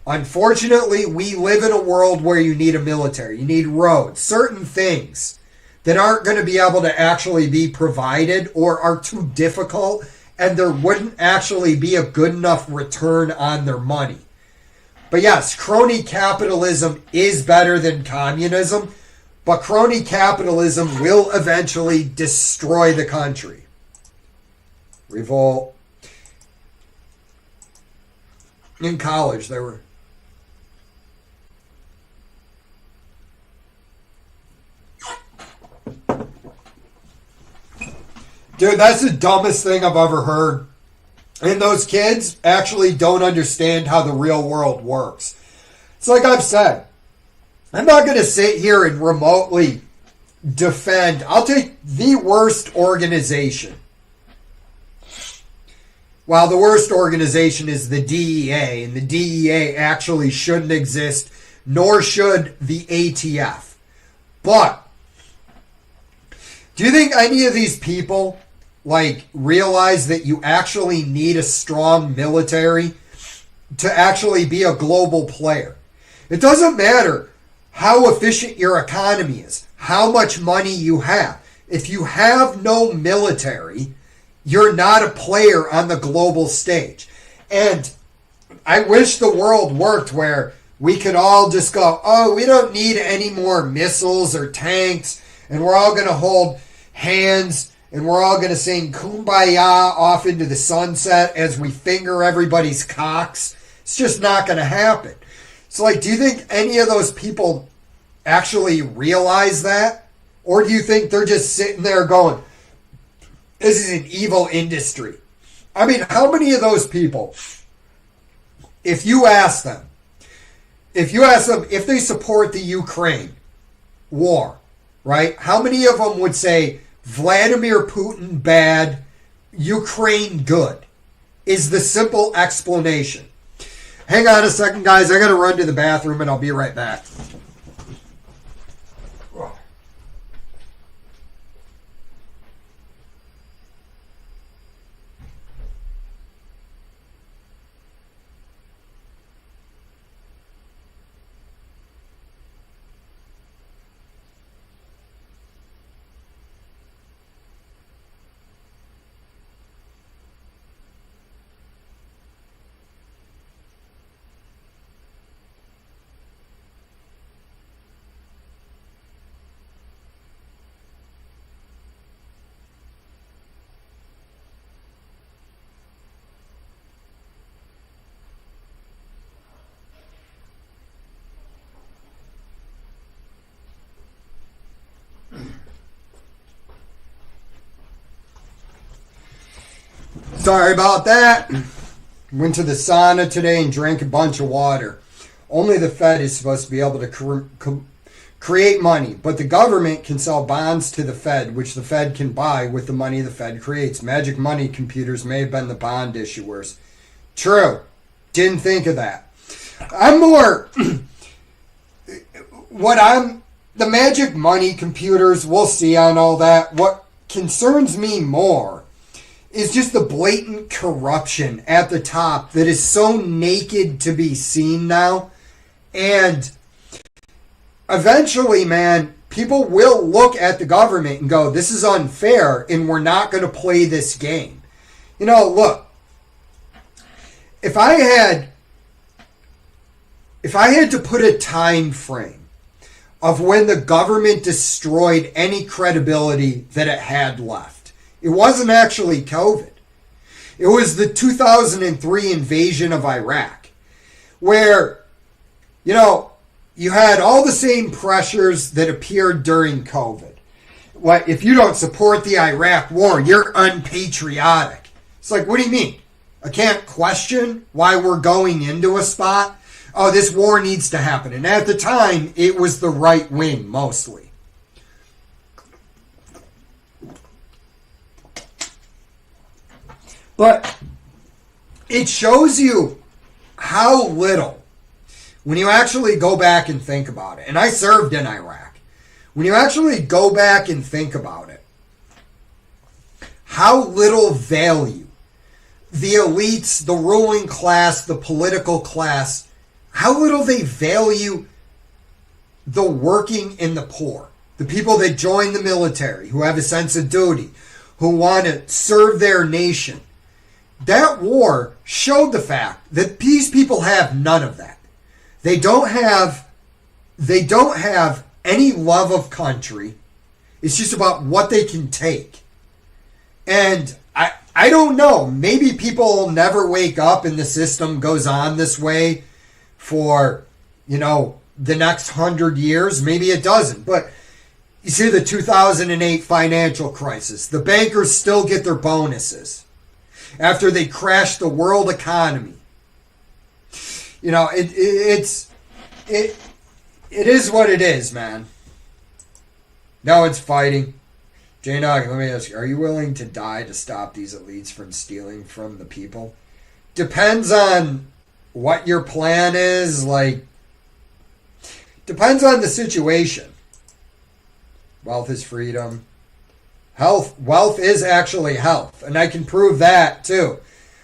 [SPEAKER 1] Unfortunately, we live in a world where you need a military. You need roads, certain things that aren't going to be able to actually be provided or are too difficult, and there wouldn't actually be a good enough return on their money. But yes, crony capitalism is better than communism, but crony capitalism will eventually destroy the country. Revolt. In college, they were. Dude, that's the dumbest thing I've ever heard. And those kids actually don't understand how the real world works. It's like I've said, I'm not going to sit here and remotely defend. I'll take the worst organization. While the worst organization is the DEA, and the DEA actually shouldn't exist, nor should the ATF. But do you think any of these people realize that you actually need a strong military to actually be a global player? It doesn't matter how efficient your economy is, how much money you have. If you have no military, you're not a player on the global stage. And I wish the world worked where we could all just go, oh, we don't need any more missiles or tanks, and we're all going to hold hands, and we're all going to sing Kumbaya off into the sunset as we finger everybody's cocks. It's just not going to happen. So, do you think any of those people actually realize that? Or do you think they're just sitting there going, this is an evil industry? I mean, how many of those people, if you ask them if they support the Ukraine war, right? How many of them would say Vladimir Putin bad, Ukraine good? Is the simple explanation. Hang on a second, guys. I got to run to the bathroom and I'll be right back. Sorry about that. Went to the sauna today and drank a bunch of water. Only the Fed is supposed to be able to create money, but the government can sell bonds to the Fed, which the Fed can buy with the money the Fed creates. Magic money computers may have been the bond issuers. True. Didn't think of that. I'm more... The magic money computers, we'll see on all that. What concerns me more is just the blatant corruption at the top that is so naked to be seen now. And eventually, man, people will look at the government and go, this is unfair, and we're not going to play this game. Look, if I had to put a time frame of when the government destroyed any credibility that it had left, it wasn't actually COVID. It was the 2003 invasion of Iraq, where, you had all the same pressures that appeared during COVID. If you don't support the Iraq war, you're unpatriotic. It's like, what do you mean? I can't question why we're going into a spot. Oh, this war needs to happen. And at the time, it was the right wing, mostly. But it shows you how little, when you actually go back and think about it, and I served in Iraq, when you actually go back and think about it, how little value the elites, the ruling class, the political class, how little they value the working and the poor, the people that join the military, who have a sense of duty, who want to serve their nation. That war showed the fact that these people have none of that. They don't have any love of country. It's just about what they can take. And I I don't know. Maybe people will never wake up and the system goes on this way for, the next 100 years. Maybe it doesn't. But you see the 2008 financial crisis. The bankers still get their bonuses after they crashed the world economy. It is what it is, man. No, it's fighting. J-Nog, let me ask you, are you willing to die to stop these elites from stealing from the people? Depends on what your plan is. Depends on the situation. Wealth is freedom. Wealth is actually health. And I can prove that, too.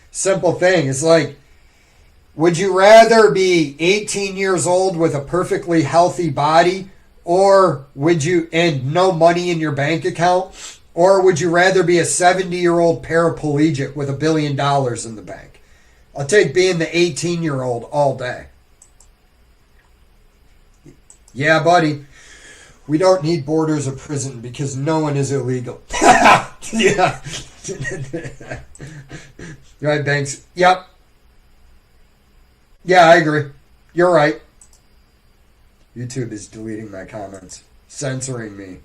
[SPEAKER 1] Simple thing. It's would you rather be 18 years old with a perfectly healthy body, or and no money in your bank account, or would you rather be a 70-year-old paraplegic with $1 billion in the bank? I'll take being the 18-year-old all day. Yeah, buddy. We don't need borders or prison because no one is illegal. Yeah. Right, Banks? Yep. Yeah, I agree. You're right. YouTube is deleting my comments, censoring me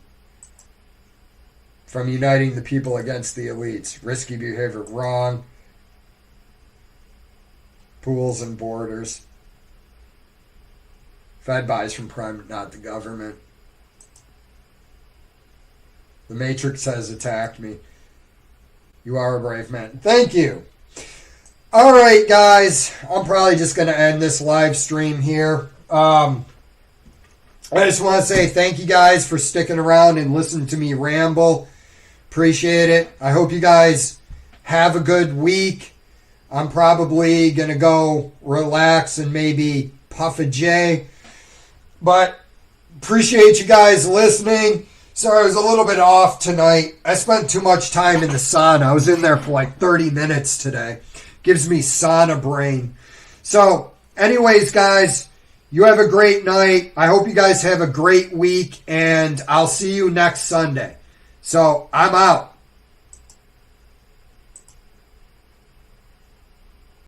[SPEAKER 1] from uniting the people against the elites. Risky behavior, wrong. Pools and borders. Fed buys from prime, not the government. The Matrix has attacked me. You are a brave man. Thank you. All right, guys. I'm probably just going to end this live stream here. I just want to say thank you guys for sticking around and listening to me ramble. Appreciate it. I hope you guys have a good week. I'm probably going to go relax and maybe puff a J. But appreciate you guys listening. Sorry, I was a little bit off tonight. I spent too much time in the sauna. I was in there for 30 minutes today. Gives me sauna brain. So, anyways, guys, you have a great night. I hope you guys have a great week, and I'll see you next Sunday. So, I'm out.